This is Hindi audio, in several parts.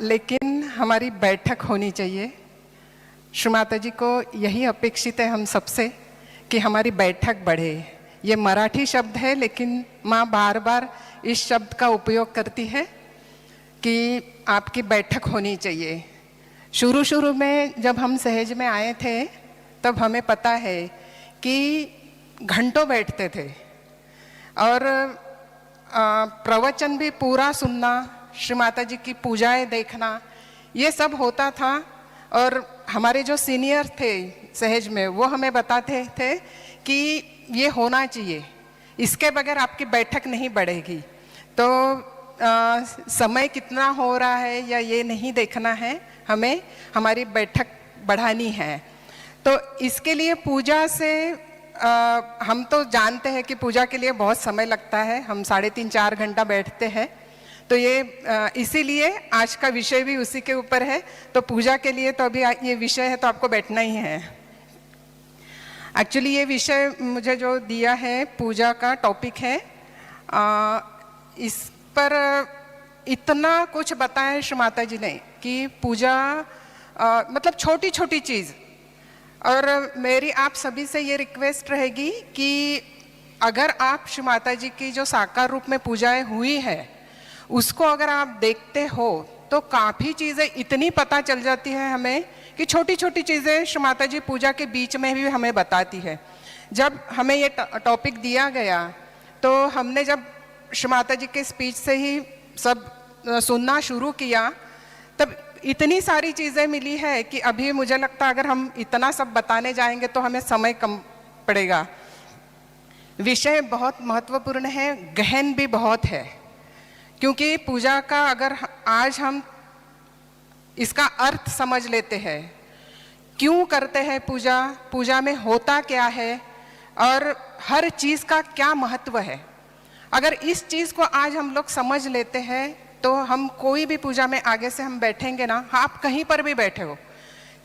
लेकिन हमारी बैठक होनी चाहिए। श्री माता जी को यही अपेक्षित है हम सबसे कि हमारी बैठक बढ़े। ये मराठी शब्द है, लेकिन माँ बार बार इस शब्द का उपयोग करती है कि आपकी बैठक होनी चाहिए। शुरू में जब हम सहज में आए थे तब हमें पता है कि घंटों बैठते थे और प्रवचन भी पूरा सुनना, श्री माता जी की पूजाएं देखना, ये सब होता था। और हमारे जो सीनियर थे सहज में वो हमें बताते थे कि ये होना चाहिए, इसके बगैर आपकी बैठक नहीं बढ़ेगी। तो समय कितना हो रहा है या ये नहीं देखना है, हमें हमारी बैठक बढ़ानी है। तो इसके लिए पूजा से हम तो जानते हैं कि पूजा के लिए बहुत समय लगता है, हम 3.5-4 घंटा बैठते हैं। तो ये इसीलिए आज का विषय भी उसी के ऊपर है। तो पूजा के लिए तो अभी ये विषय है तो आपको बैठना ही है। एक्चुअली ये विषय मुझे जो दिया है पूजा का टॉपिक है, इस पर इतना कुछ बताया है श्री माता जी ने कि पूजा मतलब छोटी छोटी चीज़। और मेरी आप सभी से ये रिक्वेस्ट रहेगी कि अगर आप श्री माता जी की जो साकार रूप में पूजाएं हुई है उसको अगर आप देखते हो तो काफ़ी चीज़ें इतनी पता चल जाती है हमें कि छोटी छोटी चीज़ें श्री माता जी पूजा के बीच में भी हमें बताती है। जब हमें ये टॉपिक दिया गया तो हमने जब श्री माता जी के स्पीच से ही सब सुनना शुरू किया तब इतनी सारी चीज़ें मिली है कि अभी मुझे लगता है अगर हम इतना सब बताने जाएंगे तो हमें समय कम पड़ेगा। विषय बहुत महत्वपूर्ण है, गहन भी बहुत है, क्योंकि पूजा का अगर आज हम इसका अर्थ समझ लेते हैं, क्यों करते हैं पूजा, पूजा में होता क्या है और हर चीज़ का क्या महत्व है, अगर इस चीज़ को आज हम लोग समझ लेते हैं तो हम कोई भी पूजा में आगे से हम बैठेंगे ना, आप कहीं पर भी बैठे हो,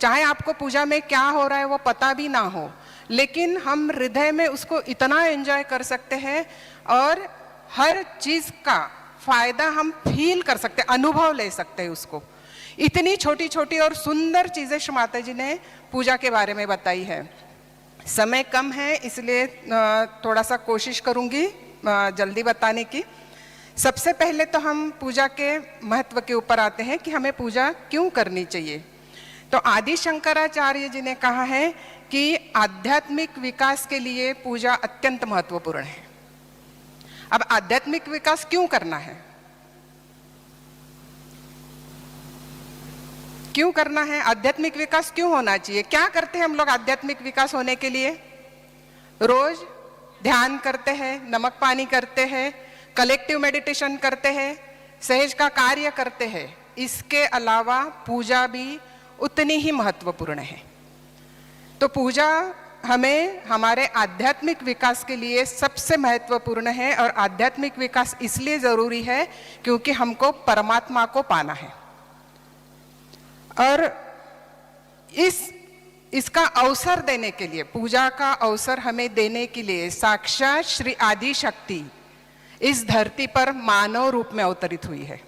चाहे आपको पूजा में क्या हो रहा है वो पता भी ना हो, लेकिन हम हृदय में उसको इतना एंजॉय कर सकते हैं और हर चीज़ का फायदा हम फील कर सकते हैं, अनुभव ले सकते हैं उसको। इतनी छोटी छोटी और सुंदर चीज़ें श्री माता जी ने पूजा के बारे में बताई है। समय कम है इसलिए थोड़ा सा कोशिश करूँगी जल्दी बताने की। सबसे पहले तो हम पूजा के महत्व के ऊपर आते हैं कि हमें पूजा क्यों करनी चाहिए। तो आदि शंकराचार्य जी ने कहा है कि आध्यात्मिक विकास के लिए पूजा अत्यंत महत्वपूर्ण है। अब आध्यात्मिक विकास क्यों करना है, क्यों करना है, आध्यात्मिक विकास क्यों होना चाहिए, क्या करते हैं हम लोग आध्यात्मिक विकास होने के लिए? रोज ध्यान करते हैं, नमक पानी करते हैं, कलेक्टिव मेडिटेशन करते हैं, सहज का कार्य करते हैं। इसके अलावा पूजा भी उतनी ही महत्वपूर्ण है। तो पूजा हमें हमारे आध्यात्मिक विकास के लिए सबसे महत्वपूर्ण है और आध्यात्मिक विकास इसलिए ज़रूरी है क्योंकि हमको परमात्मा को पाना है। और इसका अवसर देने के लिए, पूजा का अवसर हमें देने के लिए साक्षात श्री आदि शक्ति इस धरती पर मानव रूप में अवतरित हुई है।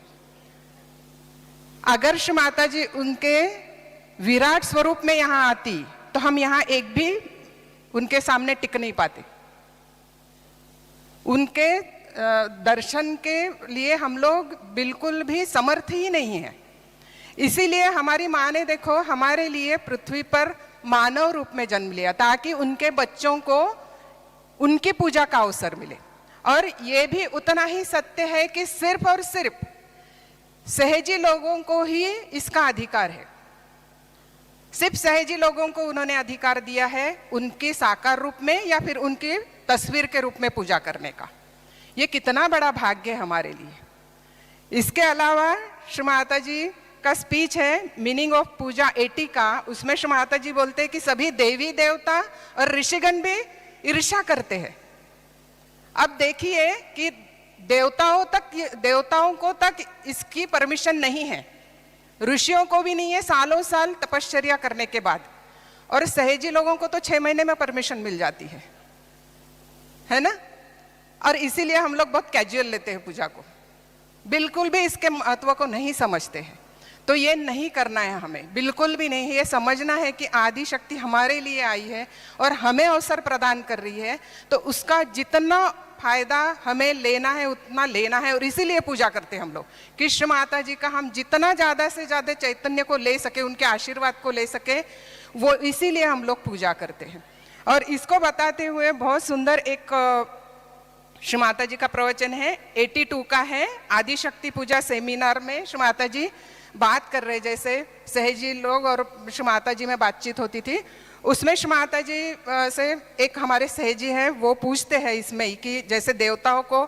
अगर श्री माता जी उनके विराट स्वरूप में यहाँ आती तो हम यहाँ एक भी उनके सामने टिक नहीं पाते। उनके दर्शन के लिए हम लोग बिल्कुल भी समर्थ ही नहीं है। इसीलिए हमारी माँ ने देखो हमारे लिए पृथ्वी पर मानव रूप में जन्म लिया ताकि उनके बच्चों को उनकी पूजा का अवसर मिले। और ये भी उतना ही सत्य है कि सिर्फ और सिर्फ सहजी लोगों को ही इसका अधिकार है। सिर्फ सहजी लोगों को उन्होंने अधिकार दिया है उनके साकार रूप में या फिर उनकी तस्वीर के रूप में पूजा करने का। ये कितना बड़ा भाग्य है हमारे लिए। इसके अलावा श्री माता जी का स्पीच है मीनिंग ऑफ पूजा 80 का, उसमें श्री माता जी बोलते हैं कि सभी देवी देवता और ऋषिगण भी ईर्ष्या करते हैं। अब देखिए कि देवताओं को तक इसकी परमिशन नहीं है, ऋषियों को भी नहीं है सालों साल तपश्चर्या करने के बाद, और सहजी लोगों को तो 6 महीने में परमिशन मिल जाती है ना। और इसीलिए हम लोग बहुत कैजुअल लेते हैं पूजा को, बिल्कुल भी इसके महत्व को नहीं समझते हैं। तो ये नहीं करना है हमें, बिल्कुल भी नहीं। ये समझना है कि आदि शक्ति हमारे लिए आई है और हमें अवसर प्रदान कर रही है, तो उसका जितना फायदा हमें लेना है उतना लेना है। और इसीलिए पूजा करते हैं हम लोग, कृष्ण माता जी का हम जितना ज़्यादा से ज़्यादा चैतन्य को ले सके, उनके आशीर्वाद को ले सके, वो इसीलिए हम लोग पूजा करते हैं। और इसको बताते हुए बहुत सुंदर एक श्री माता जी का प्रवचन है, 82 का है, आदि शक्ति पूजा सेमिनार में श्री माता जी बात कर रहे, जैसे सहजी लोग और श्री माता जी में बातचीत होती थी, उसमें श्री माता जी से एक हमारे सहजी हैं, वो पूछते हैं इसमें ही कि जैसे देवताओं को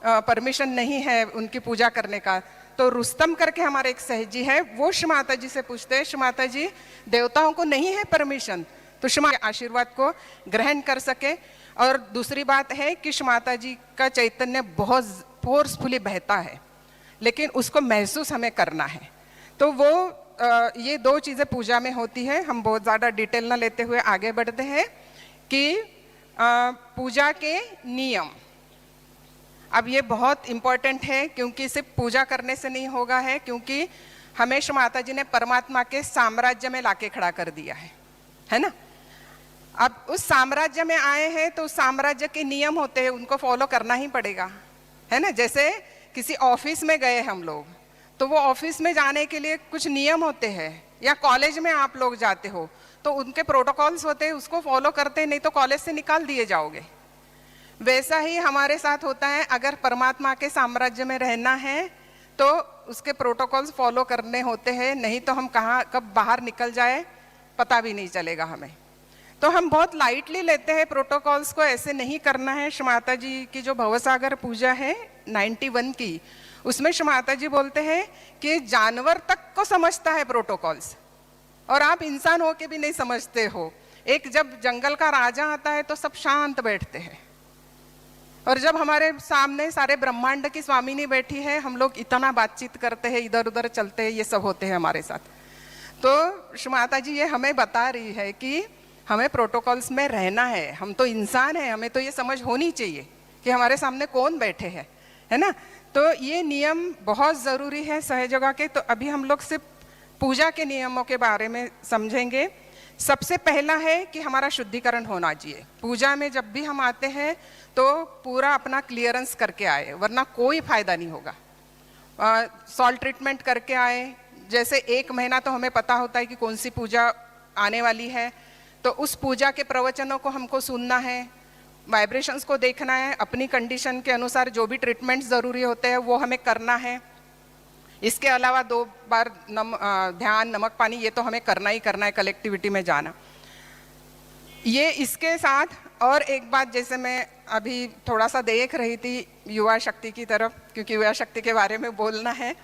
परमिशन नहीं है उनकी पूजा करने का, तो रुस्तम करके हमारे एक सहजी है, वो श्री माता जी से पूछते हैं, श्री माता जी देवताओं को नहीं है परमिशन, तो श्री माता आशीर्वाद को ग्रहण कर सके। और दूसरी बात है कि श्री माता जी का चैतन्य बहुत फोर्सफुली बहता है, लेकिन उसको महसूस हमें करना है। तो वो ये दो चीज़ें पूजा में होती है। हम बहुत ज़्यादा डिटेल ना लेते हुए आगे बढ़ते हैं कि पूजा के नियम। अब ये बहुत इम्पोर्टेंट है, क्योंकि सिर्फ पूजा करने से नहीं होगा है, क्योंकि हमें श्री माता जी ने परमात्मा के साम्राज्य में लाके खड़ा कर दिया है ना। अब उस साम्राज्य में आए हैं तो उस साम्राज्य के नियम होते हैं, उनको फॉलो करना ही पड़ेगा, है ना। जैसे किसी ऑफिस में गए हम लोग, तो वो ऑफिस में जाने के लिए कुछ नियम होते हैं, या कॉलेज में आप लोग जाते हो तो उनके प्रोटोकॉल्स होते हैं, उसको फॉलो करते हैं, नहीं तो कॉलेज से निकाल दिए जाओगे। वैसा ही हमारे साथ होता है, अगर परमात्मा के साम्राज्य में रहना है तो उसके प्रोटोकॉल्स फॉलो करने होते हैं, नहीं तो हम कहाँ कब बाहर निकल जाए पता भी नहीं चलेगा हमें। तो हम बहुत लाइटली लेते हैं प्रोटोकॉल्स को, ऐसे नहीं करना है। श्री माता जी की जो भवसागर पूजा है 91 की, उसमें श्री माता जी बोलते हैं कि जानवर तक को समझता है प्रोटोकॉल्स, और आप इंसान होके भी नहीं समझते हो। एक जब जंगल का राजा आता है तो सब शांत बैठते हैं, और जब हमारे सामने सारे ब्रह्मांड की स्वामिनी बैठी है, हम लोग इतना बातचीत करते हैं, इधर उधर चलते हैं, ये सब होते हैं हमारे साथ। तो श्री माता जी ये हमें बता रही है कि हमें प्रोटोकॉल्स में रहना है। हम तो इंसान हैं, हमें तो ये समझ होनी चाहिए कि हमारे सामने कौन बैठे हैं, है ना। तो ये नियम बहुत ज़रूरी है सहजगा के। तो अभी हम लोग सिर्फ पूजा के नियमों के बारे में समझेंगे। सबसे पहला है कि हमारा शुद्धिकरण होना चाहिए। पूजा में जब भी हम आते हैं तो पूरा अपना क्लियरेंस करके आए, वरना कोई फ़ायदा नहीं होगा। सॉल्ट ट्रीटमेंट करके आए, जैसे 1 महीना तो हमें पता होता है कि कौन सी पूजा आने वाली है, तो उस पूजा के प्रवचनों को हमको सुनना है, वाइब्रेशंस को देखना है, अपनी कंडीशन के अनुसार जो भी ट्रीटमेंट ज़रूरी होते हैं वो हमें करना है। इसके अलावा 2 बार ध्यान, नमक पानी, ये तो हमें करना ही करना है, कलेक्टिविटी में जाना। ये इसके साथ और एक बात, जैसे मैं अभी थोड़ा सा देख रही थी युवा शक्ति की तरफ, क्योंकि युवा शक्ति के बारे में बोलना है,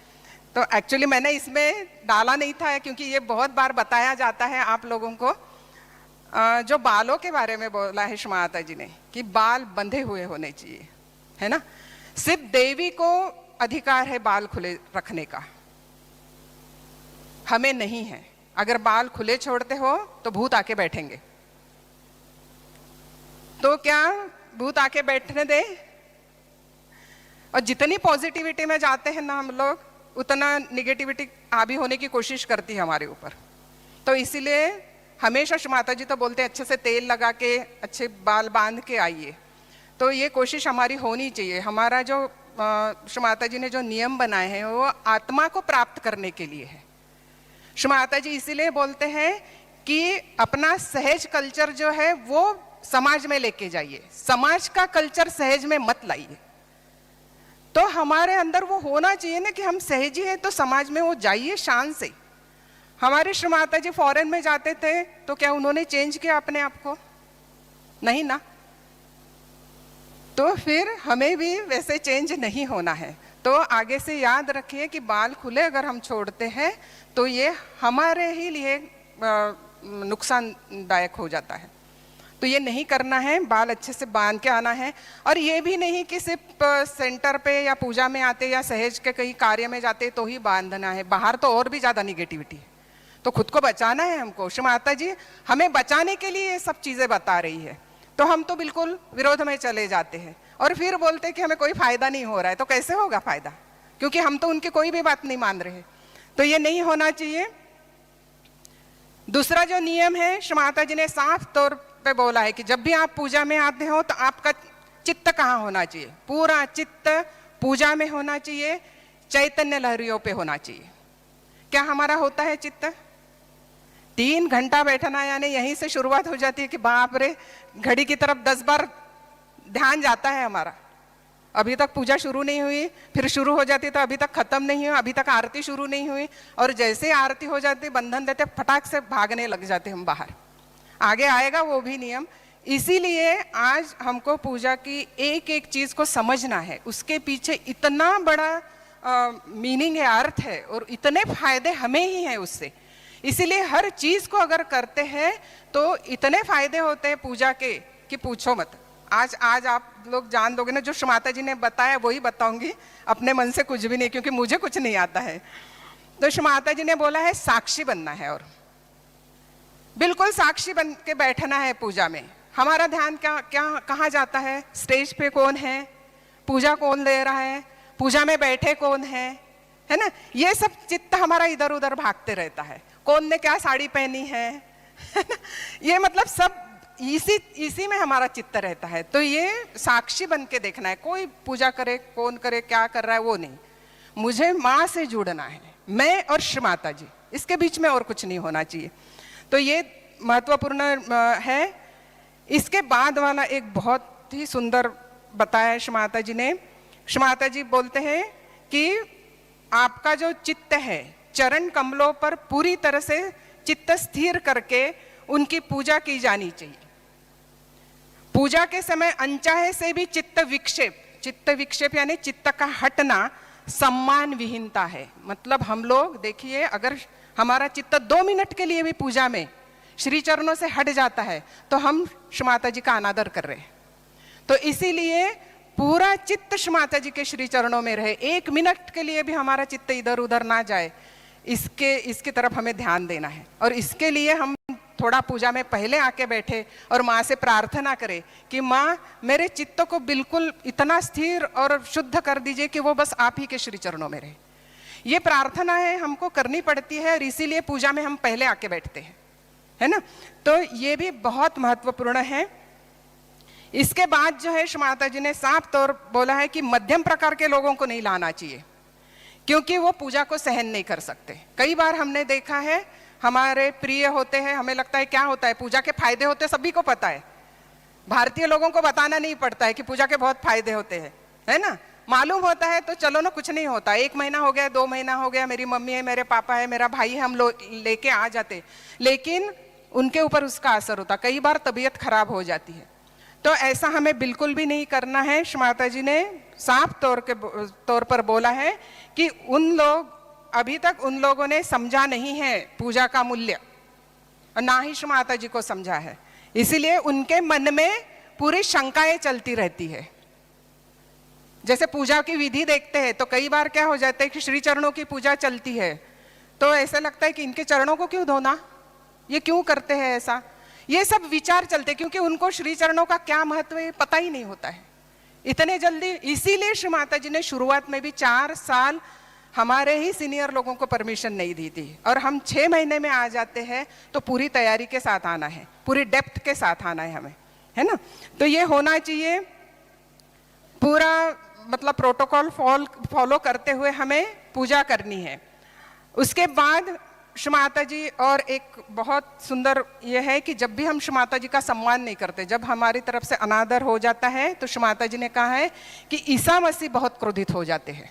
तो एक्चुअली मैंने इसमें डाला नहीं था, क्योंकि ये बहुत बार बताया जाता है आप लोगों को। जो बालों के बारे में बोला है श्री माता जी ने कि बाल बंधे हुए होने चाहिए, है ना। सिर्फ देवी को अधिकार है बाल खुले रखने का, हमें नहीं है। अगर बाल खुले छोड़ते हो तो भूत आके बैठेंगे, तो क्या भूत आके बैठने दे। और जितनी पॉजिटिविटी में जाते हैं ना हम लोग, उतना निगेटिविटी हावी होने की कोशिश करती है हमारे ऊपर। तो इसीलिए हमेशा श्री माता जी तो बोलते हैं अच्छे से तेल लगा के अच्छे बाल बांध के आइए। तो ये कोशिश हमारी होनी चाहिए। हमारा जो श्री माता जी ने जो नियम बनाए हैं वो आत्मा को प्राप्त करने के लिए है। श्री माता जी इसीलिए बोलते हैं कि अपना सहज कल्चर जो है वो समाज में लेके जाइए, समाज का कल्चर सहज में मत लाइए। तो हमारे अंदर वो होना चाहिए ना कि हम सहजी हैं, तो समाज में वो जाइए शान से। हमारे श्री माता जी फॉरेन में जाते थे तो क्या उन्होंने चेंज किया अपने आप को? नहीं ना। तो फिर हमें भी वैसे चेंज नहीं होना है। तो आगे से याद रखिए कि बाल खुले अगर हम छोड़ते हैं तो ये हमारे ही लिए नुकसानदायक हो जाता है। तो ये नहीं करना है, बाल अच्छे से बांध के आना है। और ये भी नहीं कि सिर्फ सेंटर पे या पूजा में आते या सहज के कहीं कार्य में जाते तो ही बांधना है। बाहर तो और भी ज़्यादा निगेटिविटी है, तो खुद को बचाना है हमको। श्री माता जी हमें बचाने के लिए ये सब चीज़ें बता रही है, तो हम तो बिल्कुल विरोध में चले जाते हैं और फिर बोलते हैं कि हमें कोई फ़ायदा नहीं हो रहा है। तो कैसे होगा फ़ायदा, क्योंकि हम तो उनकी कोई भी बात नहीं मान रहे। तो ये नहीं होना चाहिए। दूसरा जो नियम है, श्री माता जी ने साफ तौर पे बोला है कि जब भी आप पूजा में आते हो तो आपका चित्त कहाँ होना चाहिए? पूरा चित्त पूजा में होना चाहिए, चैतन्य लहरियों पे होना चाहिए। क्या हमारा होता है चित्त? 3 घंटा बैठना, यानी यहीं से शुरुआत हो जाती है कि बाप रे, घड़ी की तरफ 10 बार ध्यान जाता है हमारा। अभी तक पूजा शुरू नहीं हुई, फिर शुरू हो जाती तो अभी तक खत्म नहीं हुई, अभी तक आरती शुरू नहीं हुई, और जैसे आरती हो जाती, बंधन देते, फटाक से भागने लग जाते हम बाहर। आगे आएगा वो भी नियम। इसीलिए आज हमको पूजा की एक एक चीज को समझना है, उसके पीछे इतना बड़ा मीनिंग है, अर्थ है, और इतने फायदे हमें ही हैं उससे। इसीलिए हर चीज को अगर करते हैं तो इतने फायदे होते हैं पूजा के कि पूछो मत। आज आप लोग जान दोगे ना, जो श्री माता जी ने बताया वही बताऊंगी, अपने मन से कुछ भी नहीं, क्योंकि मुझे कुछ नहीं आता है। तो श्री माता जी ने बोला है साक्षी बनना है, और बिल्कुल साक्षी बन के बैठना है पूजा में। हमारा ध्यान कहाँ जाता है? स्टेज पे कौन है, पूजा कौन दे रहा है, पूजा में बैठे कौन है ना? ये सब चित्त हमारा इधर उधर भागते रहता है। कौन ने क्या साड़ी पहनी है ये मतलब सब इसी में हमारा चित्त रहता है। तो ये साक्षी बन के देखना है। कोई पूजा करे, कौन करे, क्या कर रहा है, वो नहीं। मुझे माँ से जुड़ना है, मैं और श्री माता जी, इसके बीच में और कुछ नहीं होना चाहिए। तो ये महत्वपूर्ण है। इसके बाद वाला एक बहुत ही सुंदर बताया है श्री माता जी ने। श्री माता जी बोलते हैं कि आपका जो चित्त है, चरण कमलों पर पूरी तरह से चित्त स्थिर करके उनकी पूजा की जानी चाहिए। पूजा के समय अनचाहे से भी चित्त विक्षेप यानी चित्त का हटना सम्मान विहीनता है। मतलब हम लोग देखिए, अगर हमारा चित्त 2 मिनट के लिए भी पूजा में श्री चरणों से हट जाता है तो हम श्री माता जी का अनादर कर रहे हैं। तो इसीलिए पूरा चित्त श्री माता जी के श्री चरणों में रहे, 1 मिनट के लिए भी हमारा चित्त इधर उधर ना जाए, इसकी तरफ हमें ध्यान देना है। और इसके लिए हम थोड़ा पूजा में पहले आके बैठे और माँ से प्रार्थना करें कि माँ, मेरे चित्त को बिल्कुल इतना स्थिर और शुद्ध कर दीजिए कि वो बस आप ही के श्री चरणों में रहे। ये प्रार्थना है, हमको करनी पड़ती है, और इसीलिए पूजा में हम पहले आके बैठते हैं, है ना? तो ये भी बहुत महत्वपूर्ण है। इसके बाद जो है, श्री माता जी ने साफ तौर बोला है कि मध्यम प्रकार के लोगों को नहीं लाना चाहिए, क्योंकि वो पूजा को सहन नहीं कर सकते। कई बार हमने देखा है, हमारे प्रिय होते हैं, हमें लगता है क्या होता है, पूजा के फायदे होते हैं, सभी को पता है। भारतीय लोगों को बताना नहीं पड़ता है कि पूजा के बहुत फायदे होते हैं, है ना? मालूम होता है तो चलो ना, कुछ नहीं होता, 1 महीना हो गया, 2 महीना हो गया, मेरी मम्मी है, मेरे पापा है, मेरा भाई है, हम लोग लेके आ जाते, लेकिन उनके ऊपर उसका असर होता, कई बार तबीयत खराब हो जाती है। तो ऐसा हमें बिल्कुल भी नहीं करना है। श्री माता जी ने साफ तौर पर बोला है कि अभी तक उन लोगों ने समझा नहीं है पूजा का मूल्य, और ना ही श्री माता जी को समझा है। इसीलिए उनके मन में पूरी शंकाएं चलती रहती है। जैसे पूजा की विधि देखते हैं तो कई बार क्या हो जाता है कि श्री चरणों की पूजा चलती है तो ऐसा लगता है कि इनके चरणों को क्यों धोना, ये क्यों करते हैं ऐसा, ये सब विचार चलते, क्योंकि उनको श्री चरणों का क्या महत्व है पता ही नहीं होता है इतने जल्दी। इसीलिए श्री माता जी ने शुरुआत में भी 4 साल हमारे ही सीनियर लोगों को परमिशन नहीं दी थी, और हम 6 महीने में आ जाते हैं। तो पूरी तैयारी के साथ आना है, पूरी डेप्थ के साथ आना है हमें, है ना? तो ये होना चाहिए, पूरा मतलब प्रोटोकॉल फॉलो करते हुए हमें पूजा करनी है। उसके बाद श्री माता जी, और एक बहुत सुंदर ये है कि जब भी हम श्री माता जी का सम्मान नहीं करते, जब हमारी तरफ से अनादर हो जाता है, तो श्री माता जी ने कहा है कि ईसा मसीह बहुत क्रोधित हो जाते हैं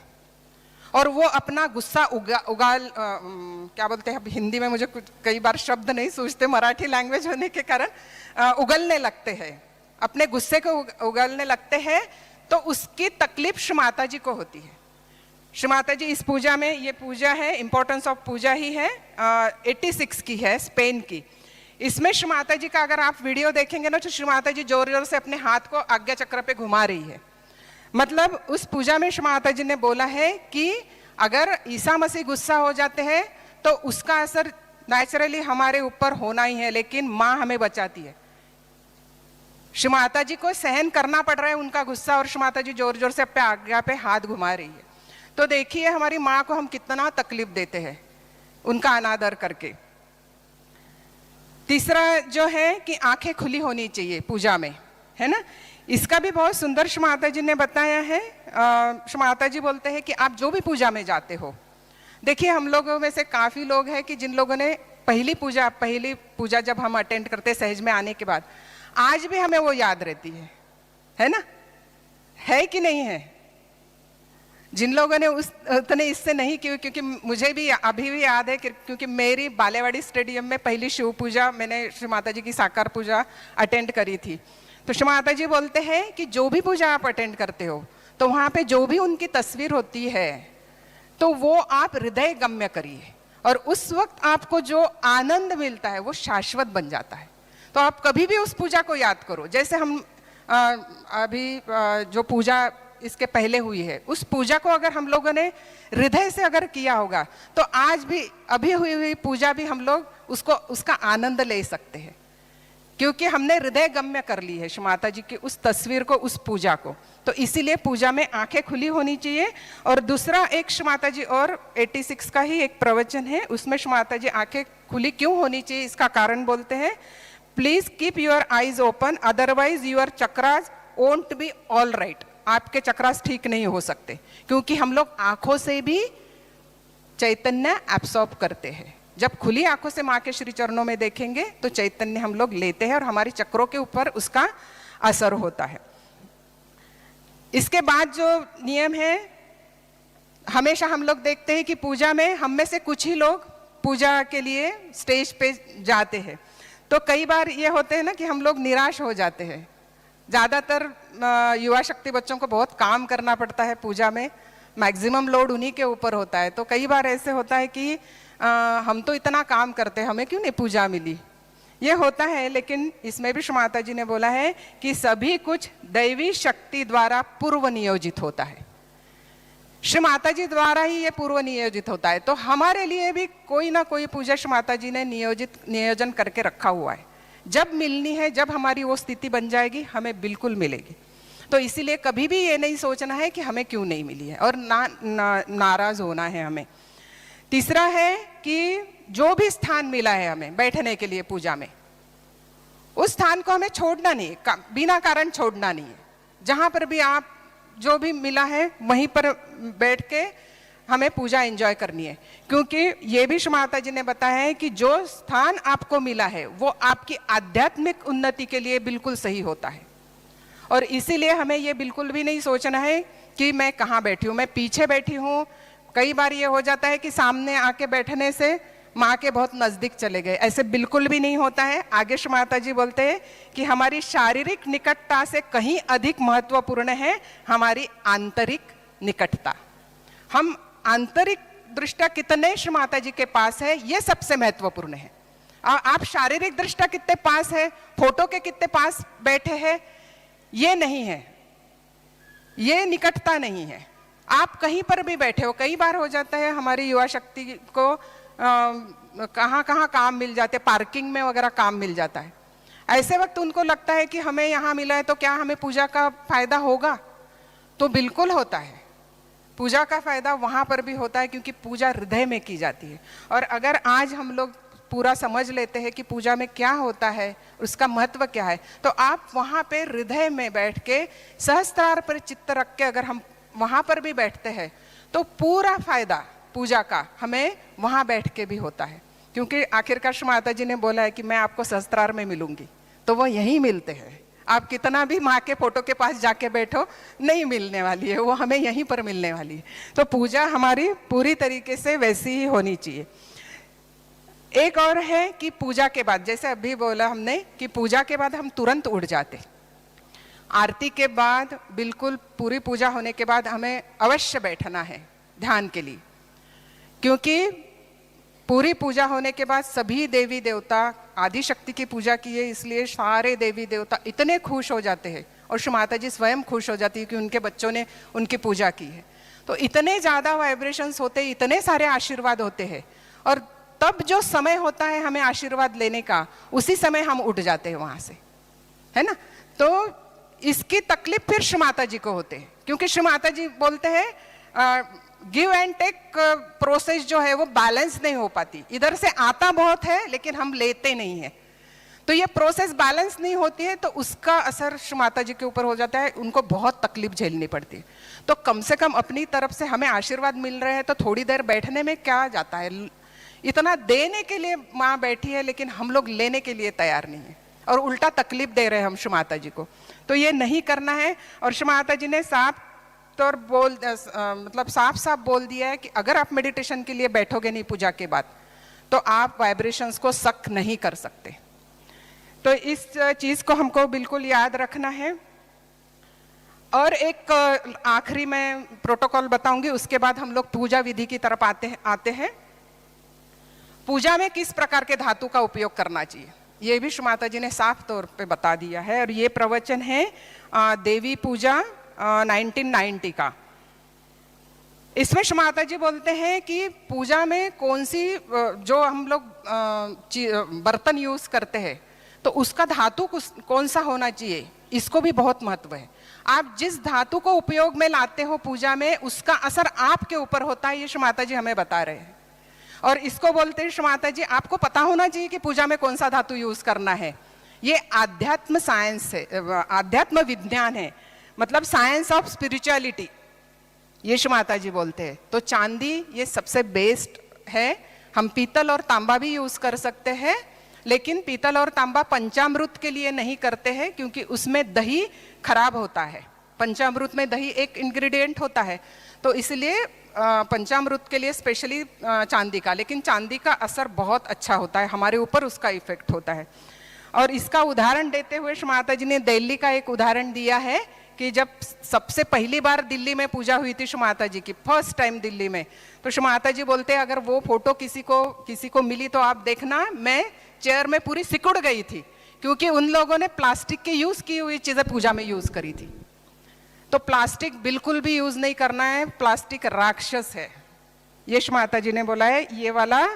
और वो अपना गुस्सा क्या बोलते हैं, अब हिंदी में मुझे कई बार शब्द नहीं सूझते, मराठी लैंग्वेज होने के कारण उगलने लगते हैं, अपने गुस्से को उगलने लगते हैं। तो उसकी तकलीफ श्री माता जी को होती है। श्री माता जी इस पूजा में, ये पूजा है, इंपॉर्टेंस ऑफ पूजा ही है, 86 की है, स्पेन की। इसमें श्री माता जी का अगर आप वीडियो देखेंगे ना, तो श्री माता जी जोर जोर से अपने हाथ को आज्ञा चक्र पे घुमा रही है। मतलब उस पूजा में श्री माता जी ने बोला है कि अगर ईसा मसीह गुस्सा हो जाते हैं तो उसका असर नेचुरली हमारे ऊपर होना ही है, लेकिन माँ हमें बचाती है। श्री माता जी को सहन करना पड़ रहा है उनका गुस्सा, और श्री माता जी जोर जोर से अपने आज्ञा पे हाथ घुमा रही है। तो देखिए हमारी माँ को हम कितना तकलीफ देते हैं, उनका अनादर करके। तीसरा जो है कि आंखें खुली होनी चाहिए पूजा में, है ना। इसका भी बहुत सुंदर श्री माता जी ने बताया है। श्री माता जी बोलते हैं कि आप जो भी पूजा में जाते हो, देखिए हम लोगों में से काफ़ी लोग हैं कि जिन लोगों ने पहली पूजा जब हम अटेंड करते सहज में आने के बाद, आज भी हमें वो याद रहती है ना, है कि नहीं है। जिन लोगों ने उतने इससे नहीं की, क्योंकि मुझे भी अभी भी याद है क्योंकि मेरी बालेवाड़ी स्टेडियम में पहली शिव पूजा मैंने श्री माता जी की साकार पूजा अटेंड करी थी। तो श्री माता जी बोलते हैं कि जो भी पूजा आप अटेंड करते हो तो वहाँ पे जो भी उनकी तस्वीर होती है तो वो आप हृदय गम्य करिए, और उस वक्त आपको जो आनंद मिलता है वो शाश्वत बन जाता है। तो आप कभी भी उस पूजा को याद करो। जैसे हम अभी जो पूजा इसके पहले हुई है, उस पूजा को अगर हम लोगों ने हृदय से अगर किया होगा तो आज भी अभी हुई पूजा भी हम लोग उसका आनंद ले सकते हैं, क्योंकि हमने हृदय गम्य कर ली है श्री माता जी की उस तस्वीर को, उस पूजा को। तो इसीलिए पूजा में आंखें खुली होनी चाहिए। और दूसरा एक श्री माता जी और 86 का ही एक प्रवचन है, उसमें श्री माता जी आंखें खुली क्यों होनी चाहिए इसका कारण बोलते हैं, please keep your eyes open otherwise your chakras won't be all right. आपके चक्रास ठीक नहीं हो सकते, क्योंकि हम लोग आंखों से भी चैतन्य एब्सॉर्ब करते हैं। जब खुली आंखों से माँ के श्री चरणों में देखेंगे तो चैतन्य हम लोग लेते हैं और हमारे चक्रों के ऊपर उसका असर होता है। इसके बाद जो नियम है, हमेशा हम लोग देखते हैं कि पूजा में हम में से कुछ ही लोग पूजा के लिए स्टेज पे जाते हैं। तो कई बार ये होते हैं ना कि हम लोग निराश हो जाते हैं। ज़्यादातर युवा शक्ति बच्चों को बहुत काम करना पड़ता है पूजा में, मैक्सिमम लोड उन्हीं के ऊपर होता है। तो कई बार ऐसे होता है कि हम तो इतना काम करते हैं, हमें क्यों नहीं पूजा मिली, ये होता है। लेकिन इसमें भी श्री माता जी ने बोला है कि सभी कुछ दैवी शक्ति द्वारा पूर्व नियोजित होता है। श्री माता जी द्वारा ही ये पूर्व नियोजित होता है। तो हमारे लिए भी कोई ना कोई पूजा श्री माता जी ने नियोजन करके रखा हुआ है। जब मिलनी है, जब हमारी वो स्थिति बन जाएगी, हमें बिल्कुल मिलेगी। तो इसीलिए कभी भी ये नहीं सोचना है कि हमें क्यों नहीं मिली है और नाराज होना है हमें। तीसरा है कि जो भी स्थान मिला है हमें बैठने के लिए पूजा में, उस स्थान को हमें छोड़ना नहीं, बिना कारण छोड़ना नहीं है। जहाँ पर भी आप जो भी मिला है वहीं पर बैठ के हमें पूजा एंजॉय करनी है, क्योंकि ये भी श्री माता जी ने बताया है कि जो स्थान आपको मिला है वो आपकी आध्यात्मिक उन्नति के लिए बिल्कुल सही होता है। और इसीलिए हमें ये बिल्कुल भी नहीं सोचना है कि मैं कहाँ बैठी हूँ, मैं पीछे बैठी हूँ। कई बार ये हो जाता है कि सामने आके बैठने से माँ के बहुत नज़दीक चले गए, ऐसे बिल्कुल भी नहीं होता है। आगे श्री माता जी बोलते हैं कि हमारी शारीरिक निकटता से कहीं अधिक महत्वपूर्ण है हमारी आंतरिक निकटता। हम आंतरिक दृष्टा कितने श्री माता जी के पास है, ये सबसे महत्वपूर्ण है। आप शारीरिक दृष्टा कितने पास है, फोटो के कितने पास बैठे हैं, ये नहीं है, ये निकटता नहीं है। आप कहीं पर भी बैठे हो, कई बार हो जाता है हमारी युवा शक्ति को कहाँ कहाँ काम मिल जाते, पार्किंग में वगैरह काम मिल जाता है। ऐसे वक्त उनको लगता है कि हमें यहाँ मिला है तो क्या हमें पूजा का फायदा होगा, तो बिल्कुल होता है। पूजा का फायदा वहाँ पर भी होता है, क्योंकि पूजा हृदय में की जाती है। और अगर आज हम लोग पूरा समझ लेते हैं कि पूजा में क्या होता है, उसका महत्व क्या है, तो आप वहाँ पे हृदय में बैठ के सहस्त्रार पर चित्त रख के अगर हम वहाँ पर भी बैठते हैं तो पूरा फायदा पूजा का हमें वहाँ बैठ के भी होता है। क्योंकि आखिरकार श्री माता जी ने बोला है कि मैं आपको सहस्त्रार में मिलूंगी, तो वो यहीं मिलते हैं। आप कितना भी माँ के फोटो के पास जाके बैठो, नहीं मिलने वाली है, वो हमें यहीं पर मिलने वाली है। तो पूजा हमारी पूरी तरीके से वैसी ही होनी चाहिए। एक और है कि पूजा के बाद, जैसे अभी बोला हमने कि पूजा के बाद हम तुरंत उठ जाते, आरती के बाद बिल्कुल पूरी पूजा होने के बाद हमें अवश्य बैठना है ध्यान के लिए, क्योंकि पूरी पूजा होने के बाद सभी देवी देवता, आदि शक्ति की पूजा की है इसलिए सारे देवी देवता इतने खुश हो जाते हैं और श्री माता जी स्वयं खुश हो जाती है कि उनके बच्चों ने उनकी पूजा की है। तो इतने ज़्यादा वाइब्रेशंस होते हैं, इतने सारे आशीर्वाद होते हैं, और तब जो समय होता है हमें आशीर्वाद लेने का, उसी समय हम उठ जाते हैं वहाँ से, है ना। तो इसकी तकलीफ फिर श्री माता जी को होते हैं, क्योंकि श्री माता जी बोलते हैं गिव एंड टेक प्रोसेस जो है वो बैलेंस नहीं हो पाती, इधर से आता बहुत है लेकिन हम लेते नहीं है, तो ये प्रोसेस बैलेंस नहीं होती है, तो उसका असर श्री माता जी के ऊपर हो जाता है, उनको बहुत तकलीफ झेलनी पड़ती है। तो कम से कम अपनी तरफ से हमें आशीर्वाद मिल रहे हैं तो थोड़ी देर बैठने में क्या जाता है, इतना देने के लिए माँ बैठी है लेकिन हम लोग लेने के लिए तैयार नहीं है और उल्टा तकलीफ दे रहे हैं हम श्री माता जी को, तो ये नहीं करना है। और श्री माता जी ने साफ तौर मतलब साफ साफ बोल दिया है कि अगर आप मेडिटेशन के लिए बैठोगे नहीं पूजा के बाद तो आप वाइब्रेशंस को सक नहीं कर सकते, तो इस चीज को हमको बिल्कुल याद रखना है। और एक आखिरी में प्रोटोकॉल बताऊंगी, उसके बाद हम लोग पूजा विधि की तरफ आते हैं। पूजा में किस प्रकार के धातु का उपयोग करना चाहिए ये भी श्री माता जी ने साफ तौर पे बता दिया है, और ये प्रवचन है देवी पूजा 1990 का। इसमें श्री माता जी बोलते हैं कि पूजा में कौन सी जो हम लोग बर्तन यूज करते हैं तो उसका धातु कौन सा होना चाहिए, इसको भी बहुत महत्व है। आप जिस धातु को उपयोग में लाते हो पूजा में उसका असर आपके ऊपर होता है, ये श्री माता जी हमें बता रहे हैं। और इसको बोलते हैं श्री माता जी आपको पता होना चाहिए कि पूजा में कौन सा धातु यूज करना है। ये आध्यात्म साइंस है, आध्यात्म विज्ञान है, मतलब साइंस ऑफ स्पिरिचुअलिटी, ये श्री माता जी बोलते हैं। तो चांदी ये सबसे बेस्ट है, हम पीतल और तांबा भी यूज कर सकते हैं, लेकिन पीतल और तांबा पंचामृत के लिए नहीं करते हैं क्योंकि उसमें दही खराब होता है, पंचामृत में दही एक इंग्रेडिएंट होता है, तो इसलिए पंचामृत के लिए स्पेशली चांदी का, लेकिन चांदी का असर बहुत अच्छा होता है, हमारे ऊपर उसका इफेक्ट होता है। और इसका उदाहरण देते हुए श्री माता जी ने दिल्ली का एक उदाहरण दिया है कि जब सबसे पहली बार दिल्ली में पूजा हुई थी श्री माता जी की, फर्स्ट टाइम दिल्ली में, तो श्री माता जी बोलते हैं अगर वो फोटो किसी को मिली तो आप देखना, मैं चेयर में पूरी सिकुड़ गई थी क्योंकि उन लोगों ने प्लास्टिक के यूज की हुई चीजें पूजा में यूज करी थी। तो प्लास्टिक बिल्कुल भी यूज नहीं करना है, प्लास्टिक राक्षस है, ये श्री माता जी ने बोला है। ये वाला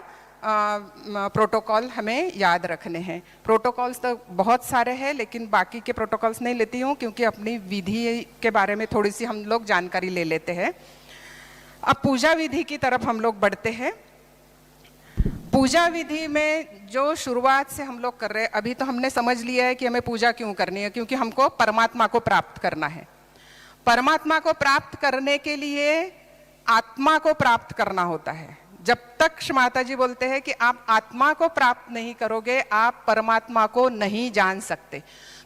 प्रोटोकॉल हमें याद रखने हैं। प्रोटोकॉल्स तो बहुत सारे हैं लेकिन बाकी के प्रोटोकॉल्स नहीं लेती हूँ क्योंकि अपनी विधि के बारे में थोड़ी सी हम लोग जानकारी ले लेते हैं। अब पूजा विधि की तरफ हम लोग बढ़ते हैं। पूजा विधि में जो शुरुआत से हम लोग कर रहे हैं, अभी तो हमने समझ लिया है कि हमें पूजा क्यों करनी है, क्योंकि हमको परमात्मा को प्राप्त करना है। परमात्मा को प्राप्त करने के लिए आत्मा को प्राप्त करना होता है। जब तक श्री माता जी बोलते हैं कि आप आत्मा को प्राप्त नहीं करोगे आप परमात्मा को नहीं जान सकते।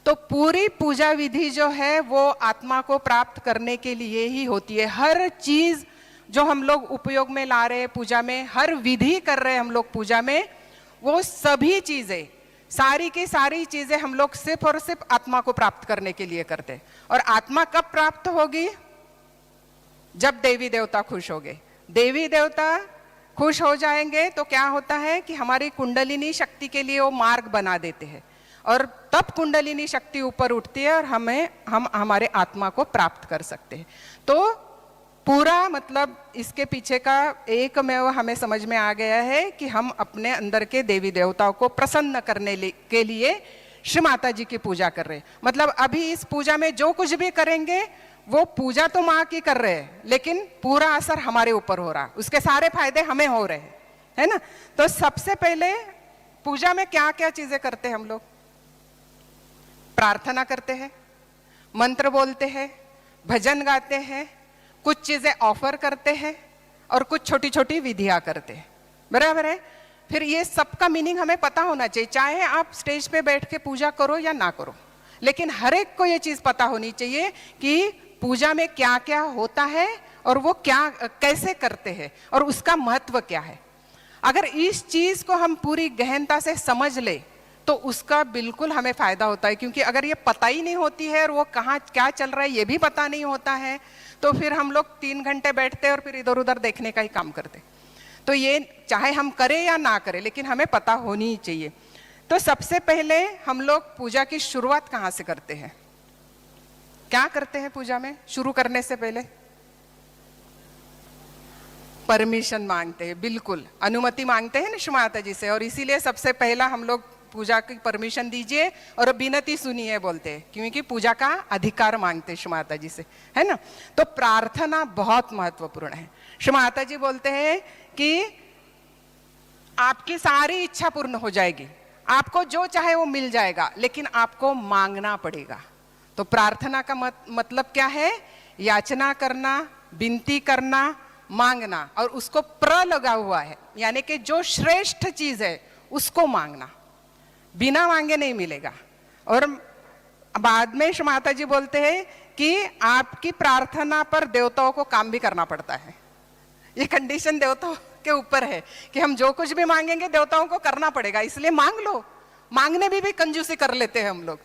तो पूरी पूजा विधि जो है वो आत्मा को प्राप्त करने के लिए ही होती है। हर चीज जो हम लोग उपयोग में ला रहे हैं पूजा में, हर विधि कर रहे हैं हम लोग पूजा में, वो सभी चीजें, सारी की सारी चीजें हम लोग सिर्फ और सिर्फ आत्मा को प्राप्त करने के लिए करते हैं। और आत्मा कब प्राप्त होगी? जब देवी देवता खुश होंगे। देवी देवता खुश हो जाएंगे तो क्या होता है कि हमारी कुंडलिनी शक्ति के लिए वो मार्ग बना देते हैं और तब कुंडलिनी शक्ति ऊपर उठती है और हम हमारे आत्मा को प्राप्त कर सकते हैं। तो पूरा मतलब इसके पीछे का एकमेव हमें समझ में आ गया है कि हम अपने अंदर के देवी देवताओं को प्रसन्न करने के लिए श्री माता जी की पूजा कर रहे हैं। मतलब अभी इस पूजा में जो कुछ भी करेंगे वो पूजा तो माँ की कर रहे हैं लेकिन पूरा असर हमारे ऊपर हो रहा है, उसके सारे फायदे हमें हो रहे हैं, है ना। तो सबसे पहले पूजा में क्या क्या चीजें करते हैं हम लोग? प्रार्थना करते हैं, मंत्र बोलते हैं, भजन गाते हैं, कुछ चीजें ऑफर करते हैं और कुछ छोटी छोटी विधियां करते हैं, बराबर है। फिर ये सबका मीनिंग हमें पता होना चाहिए, चाहे आप स्टेज पे बैठ के पूजा करो या ना करो, लेकिन हर एक को ये चीज पता होनी चाहिए कि पूजा में क्या क्या होता है और वो क्या कैसे करते हैं और उसका महत्व क्या है। अगर इस चीज को हम पूरी गहनता से समझ ले तो उसका बिल्कुल हमें फायदा होता है, क्योंकि अगर ये पता ही नहीं होती है और वो कहाँ क्या चल रहा है ये भी पता नहीं होता है तो फिर हम लोग 3 घंटे बैठते और फिर इधर उधर देखने का ही काम करते। तो ये चाहे हम करें या ना करें लेकिन हमें पता होनी ही चाहिए। तो सबसे पहले हम लोग पूजा की शुरुआत कहाँ से करते हैं? क्या करते हैं पूजा में शुरू करने से पहले? परमिशन मांगते हैं, बिल्कुल अनुमति मांगते हैं ना श्री माता जी से, और इसीलिए सबसे पहला हम लोग पूजा की परमिशन दीजिए और विनती सुनिए बोलते हैं, क्योंकि पूजा का अधिकार मांगते हैं श्री माता जी से, है ना। तो प्रार्थना बहुत महत्वपूर्ण है। श्री माता जी बोलते हैं कि आपकी सारी इच्छा पूर्ण हो जाएगी, आपको जो चाहे वो मिल जाएगा, लेकिन आपको मांगना पड़ेगा। तो प्रार्थना का मतलब क्या है? याचना करना, विनती करना, मांगना, और उसको प्र लगा हुआ है, यानी कि जो श्रेष्ठ चीज है उसको मांगना, बिना मांगे नहीं मिलेगा। और बाद में श्री माता जी बोलते हैं कि आपकी प्रार्थना पर देवताओं को काम भी करना पड़ता है। ये कंडीशन देवताओं के ऊपर है कि हम जो कुछ भी मांगेंगे देवताओं को करना पड़ेगा, इसलिए मांग लो। मांगने भी कंजूसी कर लेते हैं हम लोग,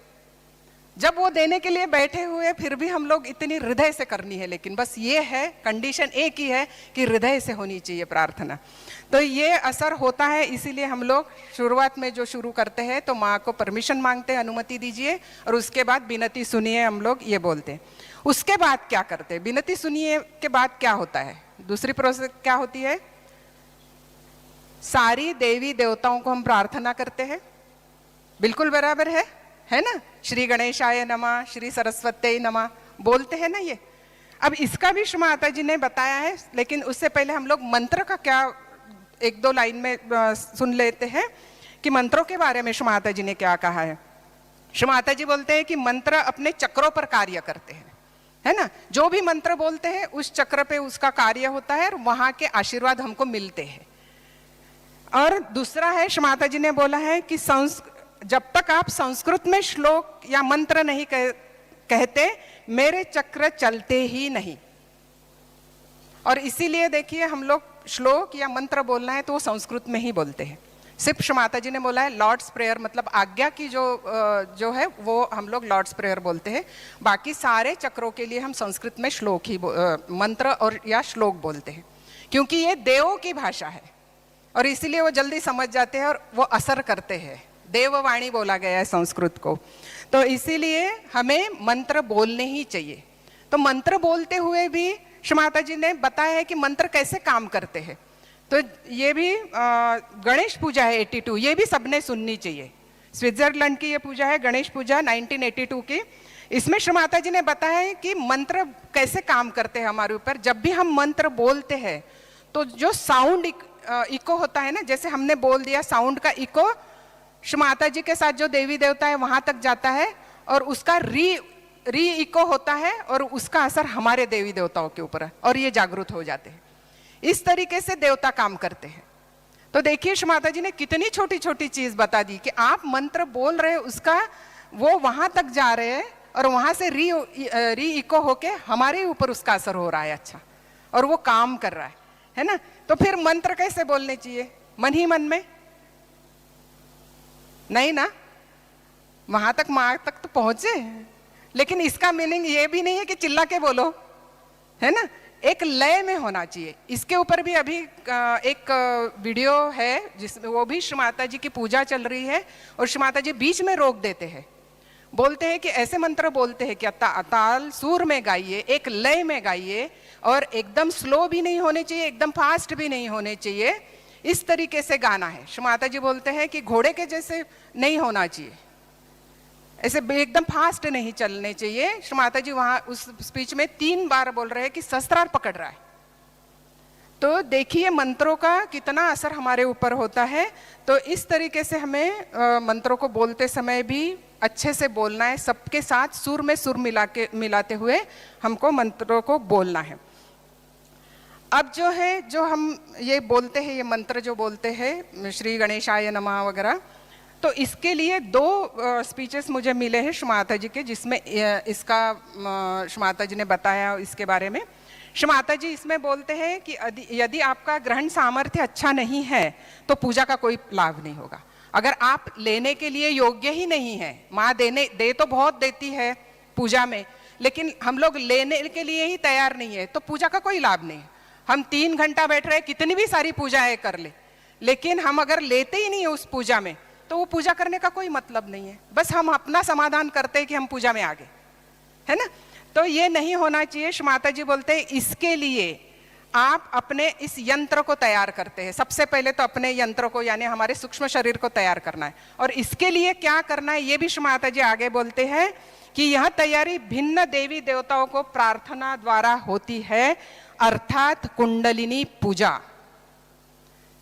जब वो देने के लिए बैठे हुए फिर भी हम लोग इतनी हृदय से करनी है। लेकिन बस ये है, कंडीशन एक ही है कि हृदय से होनी चाहिए प्रार्थना। तो ये असर होता है, इसीलिए हम लोग शुरुआत में जो शुरू करते हैं तो माँ को परमिशन मांगते हैं, अनुमति दीजिए, और उसके बाद विनती सुनिए, हम लोग ये बोलते हैं। उसके बाद क्या करते हैं? विनती सुनिए के बाद क्या होता है? दूसरी प्रोसेस क्या होती है? सारी देवी देवताओं को हम प्रार्थना करते हैं, बिल्कुल बराबर है ना? श्री गणेशाय नमः, श्री सरस्वती नमः बोलते हैं ना ये। अब इसका भी श्री माता जी ने बताया है, लेकिन उससे पहले हम लोग मंत्र का क्या एक दो लाइन में सुन लेते हैं कि मंत्रों के बारे में श्री माता जी ने क्या कहा है। श्री माता जी बोलते हैं कि मंत्र अपने चक्रों पर कार्य करते हैं, है ना? जो भी मंत्र बोलते हैं उस चक्र पे उसका कार्य होता है और वहां के आशीर्वाद हमको मिलते हैं। और दूसरा है, श्री माता जी ने बोला है कि जब तक आप संस्कृत में श्लोक या मंत्र नहीं कहते, मेरे चक्र चलते ही नहीं। और इसीलिए देखिए, हम लोग श्लोक या मंत्र बोलना है तो वो संस्कृत में ही बोलते हैं। सिर्फ श्री माता जी ने बोला है लॉर्ड्स प्रेयर, मतलब आज्ञा की जो है वो हम लोग लॉर्ड्स प्रेयर बोलते हैं। बाकी सारे चक्रों के लिए हम संस्कृत में श्लोक ही मंत्र और या श्लोक बोलते हैं, क्योंकि ये देवों की भाषा है और इसीलिए वो जल्दी समझ जाते हैं और वो असर करते हैं। देववाणी बोला गया है संस्कृत को, तो इसीलिए हमें मंत्र बोलने ही चाहिए। तो मंत्र बोलते हुए भी श्री माता जी ने बताया है कि मंत्र कैसे काम करते हैं। तो ये भी गणेश पूजा है 82, ये भी सबने सुननी चाहिए। स्विट्जरलैंड की ये पूजा है गणेश पूजा 1982 की। इसमें श्री माता जी ने बताया है कि मंत्र कैसे काम करते हैं हमारे ऊपर। जब भी हम मंत्र बोलते हैं तो जो साउंड इको होता है ना, जैसे हमने बोल दिया, साउंड का इको श्री माता जी के साथ जो देवी देवता है वहां तक जाता है और उसका री इको होता है और उसका असर हमारे देवी देवताओं के ऊपर है और ये जागरूक हो जाते हैं। इस तरीके से देवता काम करते हैं। तो देखिए श्री माता जी ने कितनी छोटी छोटी चीज बता दी कि आप मंत्र बोल रहे हैं, उसका वो वहां तक जा रहे हैं और वहां से री इको होके हमारे ऊपर उसका असर हो रहा है अच्छा, और वो काम कर रहा है ना? तो फिर मंत्र कैसे बोलने चाहिए? मन ही मन में नहीं ना, वहां तक माँ तक तो पहुंचे, लेकिन इसका मीनिंग ये भी नहीं है कि चिल्ला के बोलो, है ना? एक लय में होना चाहिए। इसके ऊपर भी अभी एक वीडियो है जिसमें वो भी श्री माता जी की पूजा चल रही है और श्री माता जी बीच में रोक देते हैं, बोलते हैं कि ऐसे मंत्र बोलते हैं कि ताल सुर में गाइए, एक लय में गाइए, और एकदम स्लो भी नहीं होने चाहिए, एकदम फास्ट भी नहीं होने चाहिए, इस तरीके से गाना है। श्री माता जी बोलते हैं कि घोड़े के जैसे नहीं होना चाहिए, ऐसे एकदम फास्ट नहीं चलने चाहिए। श्री माता जी वहां उस स्पीच में 3 बार बोल रहे हैं कि शस्त्रार पकड़ रहा है। तो देखिए मंत्रों का कितना असर हमारे ऊपर होता है। तो इस तरीके से हमें मंत्रों को बोलते समय भी अच्छे से बोलना है, सबके साथ सुर में सुर मिलाते हुए हमको मंत्रों को बोलना है। अब जो है, जो हम ये बोलते हैं, ये मंत्र जो बोलते हैं श्री गणेशाय नमः वगैरह, तो इसके लिए 2 स्पीचेस मुझे मिले हैं श्री माता जी के, जिसमें इसका श्री माता जी ने बताया इसके बारे में। श्री माता जी इसमें बोलते हैं कि यदि आपका ग्रहण सामर्थ्य अच्छा नहीं है तो पूजा का कोई लाभ नहीं होगा। अगर आप लेने के लिए योग्य ही नहीं है, माँ दे तो बहुत देती है पूजा में, लेकिन हम लोग लेने के लिए ही तैयार नहीं है तो पूजा का कोई लाभ नहीं है। हम 3 घंटा बैठ रहे, कितनी भी सारी पूजाएं कर ले, लेकिन हम अगर लेते ही नहीं है उस पूजा में तो वो पूजा करने का कोई मतलब नहीं है। बस हम अपना समाधान करते हैं कि हम पूजा में आ गए, है ना? तो ये नहीं होना चाहिए। श्री माता जी बोलते हैं इसके लिए आप अपने इस यंत्र को तैयार करते हैं। सबसे पहले तो अपने यंत्र को, यानी हमारे सूक्ष्म शरीर को तैयार करना है, और इसके लिए क्या करना है ये भी श्री माता जी आगे बोलते हैं कि यह तैयारी भिन्न देवी देवताओं को प्रार्थना द्वारा होती है अर्थात कुंडलिनी पूजा।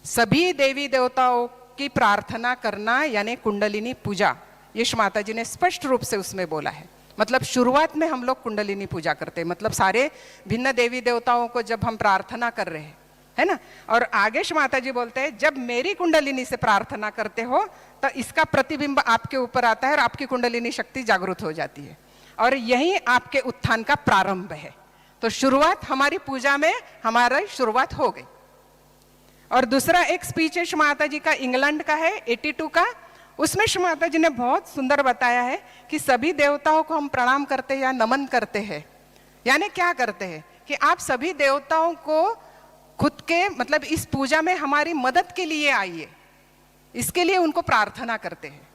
सभी देवी देवताओं की प्रार्थना करना यानी कुंडलिनी पूजा, ये माता जी ने स्पष्ट रूप से उसमें बोला है। मतलब शुरुआत में हम लोग कुंडलिनी पूजा करते हैं, मतलब सारे भिन्न देवी देवताओं को जब हम प्रार्थना कर रहे हैं, है ना। और आगे माता जी बोलते हैं जब मेरी कुंडलिनी से प्रार्थना करते हो तो इसका प्रतिबिंब आपके ऊपर आता है और आपकी कुंडलिनी शक्ति जागृत हो जाती है और यही आपके उत्थान का प्रारंभ है। तो शुरुआत हमारी पूजा में हमारी शुरुआत हो गई। और दूसरा एक स्पीच है माता जी का, इंग्लैंड का है 82 का। उसमें माता जी ने बहुत सुंदर बताया है कि सभी देवताओं को हम प्रणाम करते हैं या नमन करते हैं, यानी क्या करते हैं कि आप सभी देवताओं को खुद के मतलब इस पूजा में हमारी मदद के लिए आइए, इसके लिए उनको प्रार्थना करते हैं।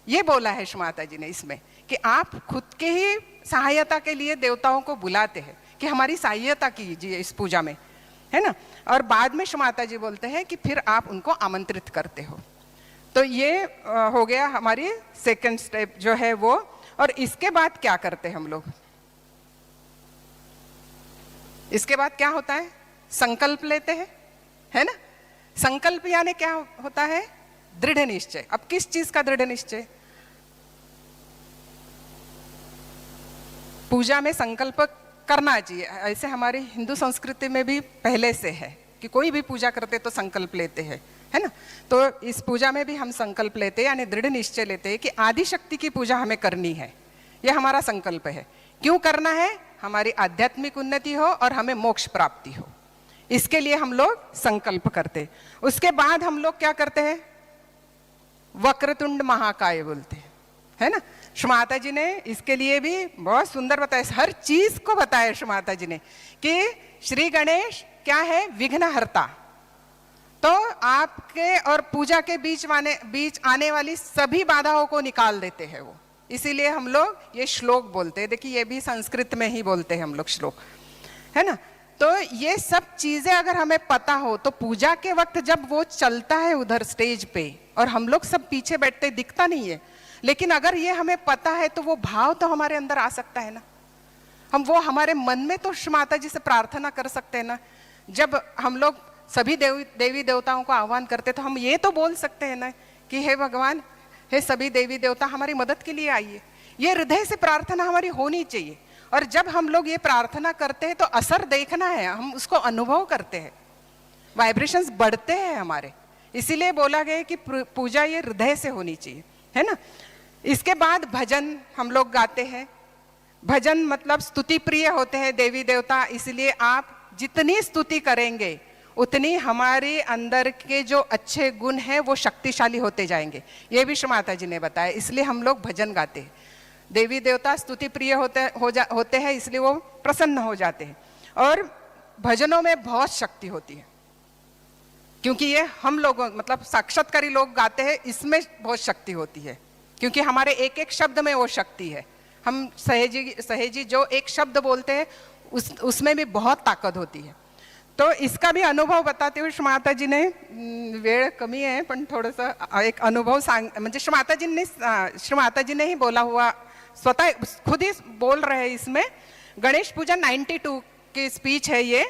ये बोला है माता जी ने इसमें कि आप खुद के ही सहायता के लिए देवताओं को बुलाते हैं कि हमारी सहायता कीजिए इस पूजा में, है ना। और बाद में माता जी बोलते हैं कि फिर आप उनको आमंत्रित करते हो। तो ये हो गया हमारी सेकंड स्टेप जो है वो। और इसके बाद क्या करते हैं हम लोग, इसके बाद क्या होता है, संकल्प लेते हैं, है ना। संकल्प यानी क्या होता है, दृढ़ निश्चय। अब किस चीज का दृढ़ निश्चय, पूजा में संकल्प करना चाहिए। ऐसे हमारी हिंदू संस्कृति में भी पहले से है कि कोई भी पूजा करते तो संकल्प लेते हैं, है ना। तो इस पूजा में भी हम संकल्प लेते हैं यानी दृढ़ निश्चय लेते हैं कि आदि शक्ति की पूजा हमें करनी है। यह हमारा संकल्प है। क्यों करना है, हमारी आध्यात्मिक उन्नति हो और हमें मोक्ष प्राप्ति हो, इसके लिए हम लोग संकल्प करते। उसके बाद हम लोग क्या करते हैं, वक्रतुंड महाकाय बोलते हैं, है ना। माता जी ने इसके लिए भी बहुत सुंदर बताया, हर चीज को बताया माता जी ने कि श्री गणेश क्या है, विघ्नहर्ता। तो आपके और पूजा के बीच आने वाली सभी बाधाओं को निकाल देते हैं वो, इसीलिए हम लोग ये श्लोक बोलते हैं। देखिए ये भी संस्कृत में ही बोलते हैं हम लोग श्लोक, है ना। तो ये सब चीजें अगर हमें पता हो तो पूजा के वक्त जब वो चलता है उधर स्टेज पे और हम लोग सब पीछे बैठते, दिखता नहीं है, लेकिन अगर ये हमें पता है तो वो भाव तो हमारे अंदर आ सकता है ना। हम वो हमारे मन में तो माता जी से प्रार्थना कर सकते हैं ना। जब हम लोग सभी देवी देवताओं को आह्वान करते तो हम ये तो बोल सकते हैं ना कि हे भगवान, हे सभी देवी देवता हमारी मदद के लिए आइए। ये हृदय से प्रार्थना हमारी होनी चाहिए। और जब हम लोग ये प्रार्थना करते हैं तो असर देखना है, हम उसको अनुभव करते हैं, वाइब्रेशंस बढ़ते हैं हमारे। इसीलिए बोला गया कि पूजा ये हृदय से होनी चाहिए, है ना। इसके बाद भजन हम लोग गाते हैं। भजन मतलब स्तुति प्रिय होते हैं देवी देवता, इसलिए आप जितनी स्तुति करेंगे उतनी हमारे अंदर के जो अच्छे गुण हैं वो शक्तिशाली होते जाएंगे। ये भी माता जी ने बताया, इसलिए हम लोग भजन गाते हैं। देवी देवता स्तुति प्रिय होते हैं, इसलिए वो प्रसन्न हो जाते हैं। और भजनों में बहुत शक्ति होती है, क्योंकि ये हम लोगों मतलब साक्षात्कारी लोग गाते हैं, इसमें बहुत शक्ति होती है, क्योंकि हमारे एक एक शब्द में वो शक्ति है। हम सहेजी जो एक शब्द बोलते हैं उसमें भी बहुत ताकत होती है। तो इसका भी अनुभव बताते हुए माता जी ने, वेळ कमी है पण थोडंसं एक अनुभव म्हणजे माता जी ने ही बोला हुआ, स्वतः खुद ही बोल रहे हैं इसमें। गणेश पूजा 92 की स्पीच है ये।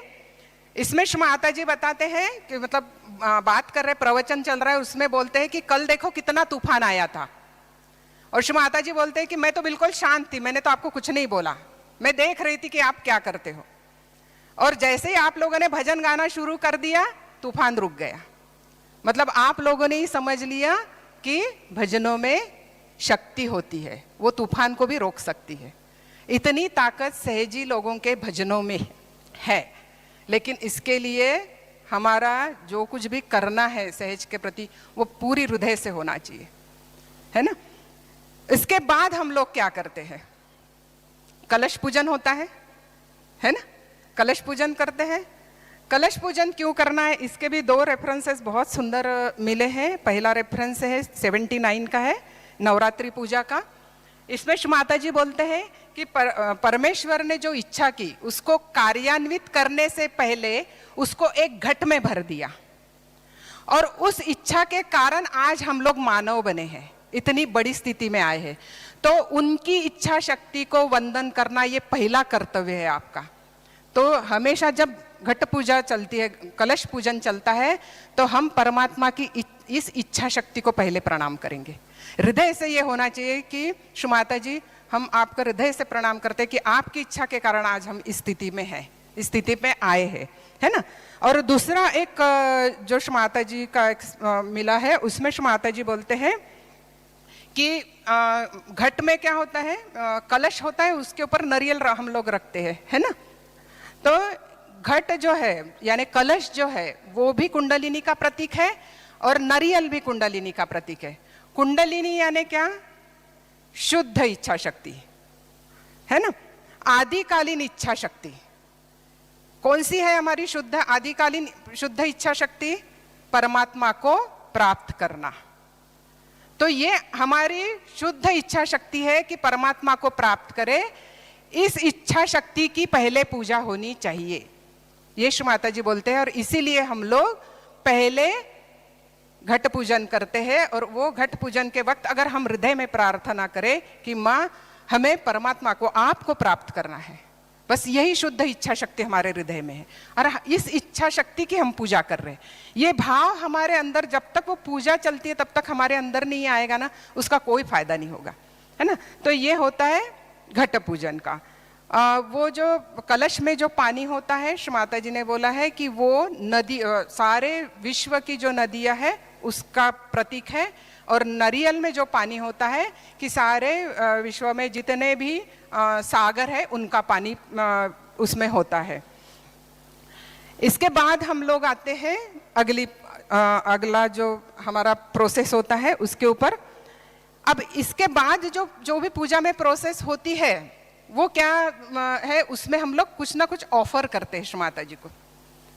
इसमें माता जी बताते हैं कि मतलब बात कर रहे, प्रवचन चल रहा है, उसमें बोलते हैं कि कल देखो कितना तूफान आया था। और माता जी बोलते हैं कि मैं तो बिल्कुल शांत थी, मैंने तो आपको कुछ नहीं बोला, मैं देख रही थी कि आप क्या करते हो। और जैसे ही आप लोगों ने भजन गाना शुरू कर दिया तूफान रुक गया। मतलब आप लोगों ने ही समझ लिया कि भजनों में शक्ति होती है, वो तूफान को भी रोक सकती है। इतनी ताकत सहेजी लोगों के भजनों में है। लेकिन इसके लिए हमारा जो कुछ भी करना है सहज के प्रति वो पूरी हृदय से होना चाहिए, है ना। इसके बाद हम लोग क्या करते हैं, कलश पूजन होता है ना। कलश पूजन करते हैं। कलश पूजन क्यों करना है, इसके भी 2 रेफरेंसेस बहुत सुंदर मिले हैं। पहला रेफरेंस है 79 का है, नवरात्रि पूजा का। इसमें माता जी बोलते हैं कि परमेश्वर ने जो इच्छा की उसको कार्यान्वित करने से पहले उसको एक घट में भर दिया, और उस इच्छा के कारण आज हम लोग मानव बने हैं, इतनी बड़ी स्थिति में आए हैं। तो उनकी इच्छा शक्ति को वंदन करना ये पहला कर्तव्य है आपका। तो हमेशा जब घट पूजा चलती है, कलश पूजन चलता है, तो हम परमात्मा की इस इच्छा शक्ति को पहले प्रणाम करेंगे। हृदय से ये होना चाहिए कि शुमाता जी, हम आपको हृदय से प्रणाम करते हैं कि आपकी इच्छा के कारण आज हम इस स्थिति में हैं, इस स्थिति पे आए हैं, है ना। और दूसरा एक जो शुमाता जी का एक मिला है, उसमें शुमाता जी बोलते हैं कि घट में क्या होता है, कलश होता है, उसके ऊपर नारियल हम लोग रखते हैं, है ना। तो घट जो है यानी कलश जो है वो भी कुंडलिनी का प्रतीक है और नारियल भी कुंडलिनी का प्रतीक है। कुंडलिनी यानी क्या, शुद्ध इच्छा शक्ति, है ना। आदिकालीन इच्छा शक्ति कौन सी है हमारी शुद्ध आदिकालीन शुद्ध इच्छा शक्ति? परमात्मा को प्राप्त करना। तो ये हमारी शुद्ध इच्छा शक्ति है कि परमात्मा को प्राप्त करे। इस इच्छा शक्ति की पहले पूजा होनी चाहिए, ये शुमाता जी बोलते हैं। और इसीलिए हम लोग पहले घट पूजन करते हैं। और वो घट पूजन के वक्त अगर हम हृदय में प्रार्थना करें कि माँ हमें परमात्मा को, आपको प्राप्त करना है, बस यही शुद्ध इच्छा शक्ति हमारे हृदय में है और इस इच्छा शक्ति की हम पूजा कर रहे हैं। ये भाव हमारे अंदर जब तक वो पूजा चलती है तब तक हमारे अंदर नहीं आएगा ना, उसका कोई फायदा नहीं होगा, है ना। तो ये होता है घट पूजन का। वो जो कलश में जो पानी होता है, शुमाता जी ने बोला है कि वो नदी, सारे विश्व की जो नदियाँ है उसका प्रतीक है। और नारियल में जो पानी होता है कि सारे विश्व में जितने भी सागर है उनका पानी उसमें होता है। इसके बाद हम लोग आते हैं अगला जो हमारा प्रोसेस होता है उसके ऊपर। अब इसके बाद जो भी पूजा में प्रोसेस होती है वो क्या है, उसमें हम लोग कुछ ना कुछ ऑफर करते हैं शुमाता जी को,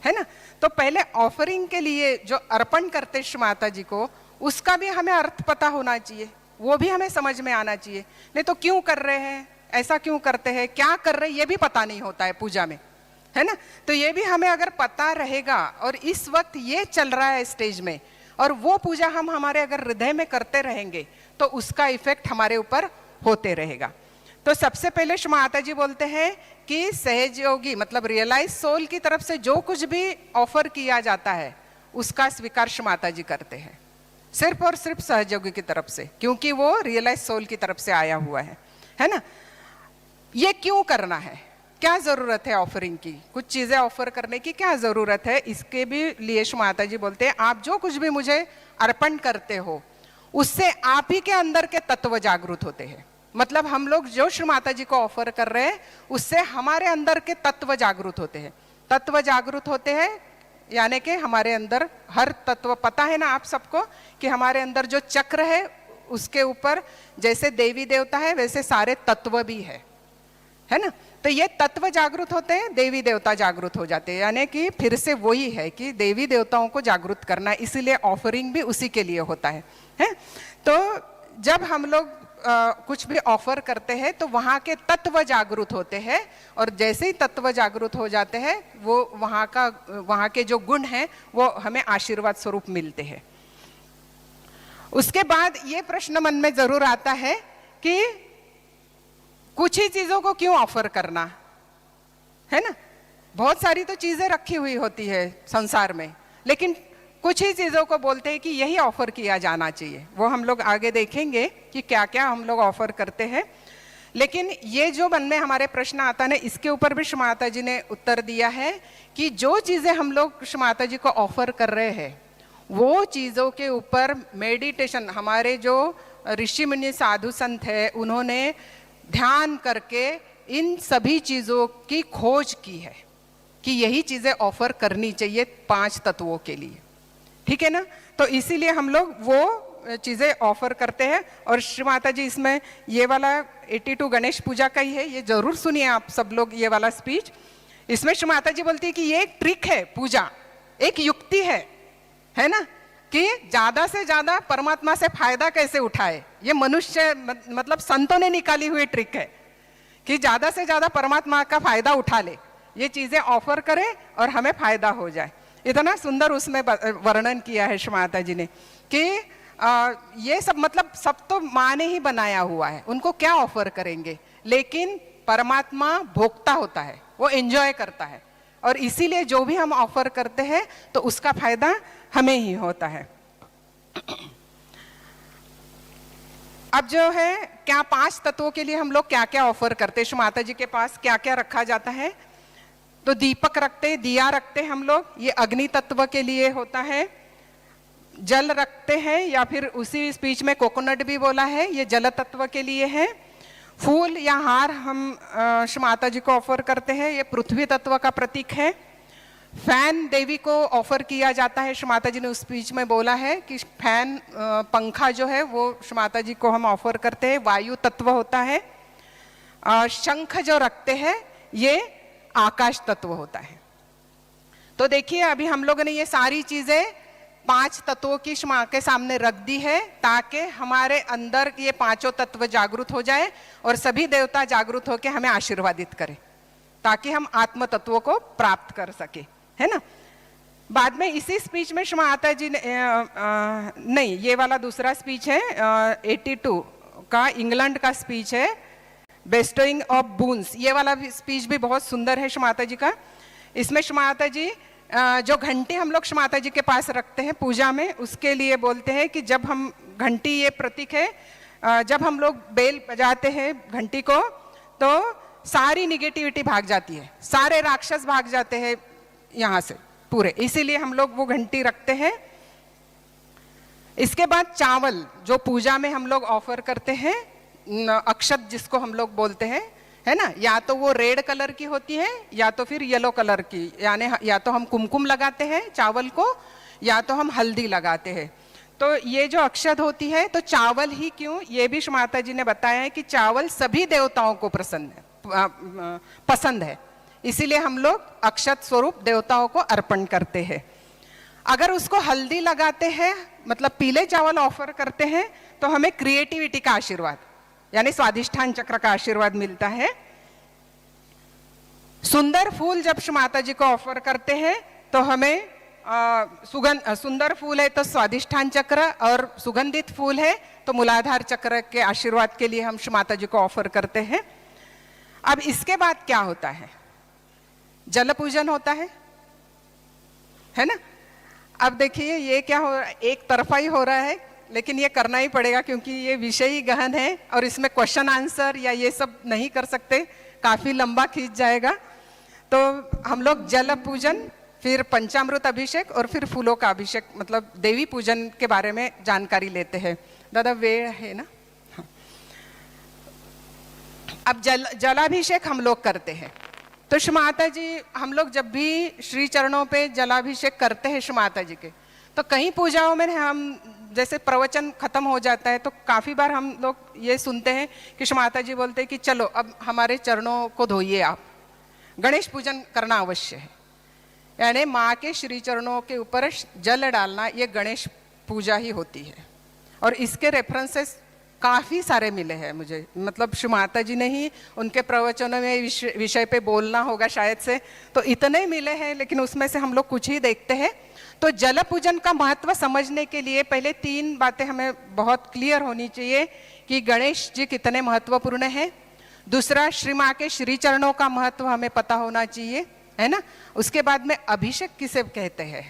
है ना। तो पहले ऑफरिंग के लिए जो अर्पण करते हैं शुमाता जी को, उसका भी हमें अर्थ पता होना चाहिए, वो भी हमें समझ में आना चाहिए। नहीं तो क्यों कर रहे हैं, ऐसा क्यों करते हैं, क्या कर रहे हैं, ये भी पता नहीं होता है पूजा में, है ना। तो ये भी हमें अगर पता रहेगा और इस वक्त ये चल रहा है स्टेज में और वो पूजा हम हमारे अगर हृदय में करते रहेंगे तो उसका इफेक्ट हमारे ऊपर होते रहेगा। तो सबसे पहले शुमाता जी बोलते हैं कि सहयोगी मतलब रियलाइज सोल की तरफ से जो कुछ भी ऑफर किया जाता है उसका स्वीकार शुमाता जी करते हैं, सिर्फ और सिर्फ सहयोगी की तरफ से, क्योंकि वो रियलाइज सोल की तरफ से आया हुआ है ना। ये क्यों करना है, क्या जरूरत है ऑफरिंग की, कुछ चीजें ऑफर करने की क्या जरूरत है, इसके भी लिए शुमाता जी बोलते हैं आप जो कुछ भी मुझे अर्पण करते हो उससे आप ही के अंदर के तत्व जागृत होते हैं। मतलब हम लोग जो शुमाता जी को ऑफर कर रहे हैं उससे हमारे अंदर के तत्व जागृत होते हैं। तत्व जागृत होते हैं यानी कि हमारे अंदर हर तत्व, पता है ना आप सबको कि हमारे अंदर जो चक्र है उसके ऊपर जैसे देवी देवता है वैसे सारे तत्व भी है ना। तो ये तत्व जागृत होते हैं, देवी देवता जागृत हो जाते हैं, यानी कि फिर से वही है कि देवी देवताओं को जागृत करना, इसीलिए ऑफरिंग भी उसी के लिए होता है। तो जब हम लोग कुछ भी ऑफर करते हैं तो वहाँ के तत्व जागृत होते हैं और जैसे ही तत्व जागृत हो जाते हैं वो वहाँ के जो गुण हैं वो हमें आशीर्वाद स्वरूप मिलते हैं। उसके बाद ये प्रश्न मन में जरूर आता है कि कुछ ही चीजों को क्यों ऑफर करना, है ना। बहुत सारी तो चीजें रखी हुई होती है संसार में, लेकिन कुछ ही चीजों को बोलते हैं कि यही ऑफर किया जाना चाहिए। वो हम लोग आगे देखेंगे कि क्या क्या हम लोग ऑफर करते हैं। लेकिन ये जो मन में हमारे प्रश्न आता है इसके ऊपर भी शुमाता जी ने उत्तर दिया है कि जो चीजें हम लोग शुमाता जी को ऑफर कर रहे हैं वो चीजों के ऊपर मेडिटेशन, हमारे जो ऋषि मुनि साधु संत है उन्होंने ध्यान करके इन सभी चीजों की खोज की है कि यही चीजें ऑफर करनी चाहिए 5 तत्वों के लिए, ठीक है ना। तो इसीलिए हम लोग वो चीजें ऑफर करते हैं। और श्रीमाता जी इसमें ये वाला 82 गणेश पूजा का ही है, ये जरूर सुनिए आप सब लोग ये वाला स्पीच। इसमें श्रीमाता जी बोलती है कि ये एक ट्रिक है, पूजा एक युक्ति है ना, कि ज्यादा से ज्यादा परमात्मा से फायदा कैसे उठाए। ये मनुष्य मतलब संतों ने निकाली हुई ट्रिक है कि ज्यादा से ज्यादा परमात्मा का फायदा उठा ले, ये चीजें ऑफर करे और हमें फायदा हो जाए। इतना सुंदर उसमें वर्णन किया है शुमाता जी ने कि ये सब मतलब सब तो माँ ने ही बनाया हुआ है, उनको क्या ऑफर करेंगे। लेकिन परमात्मा भोक्ता होता है, वो एंजॉय करता है, और इसीलिए जो भी हम ऑफर करते हैं तो उसका फायदा हमें ही होता है। अब जो है क्या 5 तत्वों के लिए हम लोग क्या क्या ऑफर करते हैं, माता जी के पास क्या क्या रखा जाता है। तो दीपक रखते हैं, दिया रखते हैं हम लोग, ये अग्नि तत्व के लिए होता है। जल रखते हैं, या फिर उसी स्पीच में कोकोनट भी बोला है, ये जल तत्व के लिए है। फूल या हार हम माता जी को ऑफर करते हैं, ये पृथ्वी तत्व का प्रतीक है। फैन देवी को ऑफर किया जाता है, माता जी ने उस स्पीच में बोला है कि फैन पंखा जो है वो माता जी को हम ऑफर करते हैं, वायु तत्व होता है। शंख जो रखते हैं ये आकाश तत्व होता है। तो देखिए अभी हम लोगों ने ये सारी चीजें 5 तत्वों की मां के सामने रख दी है, ताकि हमारे अंदर ये 5 तत्व जागृत हो जाए और सभी देवता जागृत होकर हमें आशीर्वादित करें, ताकि हम आत्म तत्वों को प्राप्त कर सके, है ना। बाद में इसी स्पीच में माता जी ने नहीं, ये वाला दूसरा स्पीच है 82 का, इंग्लैंड का स्पीच है, बेस्टोइंग ऑफ बूंस। ये वाला स्पीच भी बहुत सुंदर है माता जी का। इसमें माता जी जो घंटी हम लोग माता जी के पास रखते हैं पूजा में, उसके लिए बोलते हैं कि जब हम घंटी, ये प्रतीक है, जब हम लोग बेल बजाते हैं घंटी को तो सारी निगेटिविटी भाग जाती है, सारे राक्षस भाग जाते हैं यहाँ से पूरे, इसीलिए हम लोग वो घंटी रखते हैं। इसके बाद चावल जो पूजा में हम लोग ऑफर करते हैं, अक्षत जिसको हम लोग बोलते हैं, है ना, या तो वो रेड कलर की होती है या तो फिर येलो कलर की, यानी या तो हम कुमकुम लगाते हैं चावल को या तो हम हल्दी लगाते हैं। तो ये जो अक्षत होती है, तो चावल ही क्यों, ये भी माता जी ने बताया है कि चावल सभी देवताओं को पसंद है, इसीलिए हम लोग अक्षत स्वरूप देवताओं को अर्पण करते हैं। अगर उसको हल्दी लगाते हैं, मतलब पीले चावल ऑफर करते हैं, तो हमें क्रिएटिविटी का आशीर्वाद यानी स्वादिष्ठान चक्र का आशीर्वाद मिलता है। सुंदर फूल जब माता जी को ऑफर करते हैं तो हमें सुंदर फूल है तो स्वादिष्ठान चक्र, और सुगंधित फूल है तो मूलाधार चक्र के आशीर्वाद के लिए हम माता जी को ऑफर करते हैं। अब इसके बाद क्या होता है, जल पूजन होता है ना। अब देखिए ये क्या हो रहा है, एक तरफा ही हो रहा है, लेकिन ये करना ही पड़ेगा क्योंकि ये विषय ही गहन है और इसमें क्वेश्चन आंसर या ये सब नहीं कर सकते, काफी लंबा खींच जाएगा। तो हम लोग जल पूजन, फिर पंचामृत अभिषेक और फिर फूलों का अभिषेक, मतलब देवी पूजन के बारे में जानकारी लेते हैं। दादा वेळ है ना। हाँ। अब जलाभिषेक हम लोग करते हैं। तो माता जी हम लोग जब भी श्री चरणों पे जलाभिषेक करते हैं माता जी के, तो कई पूजाओं में हम जैसे प्रवचन खत्म हो जाता है तो काफी बार हम लोग ये सुनते हैं कि माता जी बोलते हैं कि चलो अब हमारे चरणों को धोइए आप। गणेश पूजन करना अवश्य है, यानी माँ के श्री चरणों के ऊपर जल डालना ये गणेश पूजा ही होती है। और इसके रेफरेंसेस काफ़ी सारे मिले हैं मुझे, मतलब माता जी ने ही उनके प्रवचनों में विषय पे बोलना होगा शायद से, तो इतने मिले हैं, लेकिन उसमें से हम लोग कुछ ही देखते हैं। तो जल पूजन का महत्व समझने के लिए पहले 3 बातें हमें बहुत क्लियर होनी चाहिए कि गणेश जी कितने महत्वपूर्ण हैं। दूसरा, श्री माँ के श्री चरणों का महत्व हमें पता होना चाहिए, है ना। उसके बाद में अभिषेक किसे कहते हैं,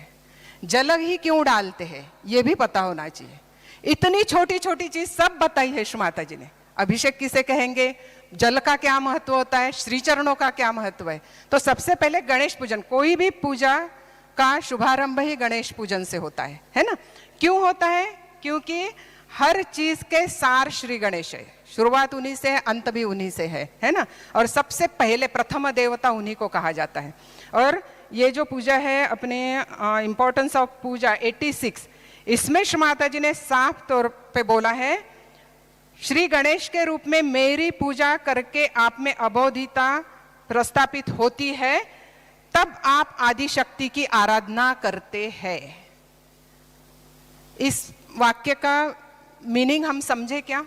जल ही क्यों डालते हैं, ये भी पता होना चाहिए। इतनी छोटी छोटी चीज सब बताई है माता जी ने। अभिषेक किसे कहेंगे, जल का क्या महत्व होता है, श्री चरणों का क्या महत्व है। तो सबसे पहले गणेश पूजन, कोई भी पूजा का शुभारंभ ही गणेश पूजन से होता है ना। क्यों होता है, क्योंकि हर चीज के सार श्री गणेश है, शुरुआत उन्हीं से है, अंत भी उन्हीं से है ना। और सबसे पहले प्रथम देवता उन्हीं को कहा जाता है। और ये जो पूजा है अपने इंपॉर्टेंस ऑफ पूजा 86, इसमें माता जी ने साफ तौर पे बोला है, श्री गणेश के रूप में मेरी पूजा करके आप में अबोधिता प्रस्थापित होती है, तब आप आदि शक्ति की आराधना करते हैं। इस वाक्य का मीनिंग हम समझे क्या,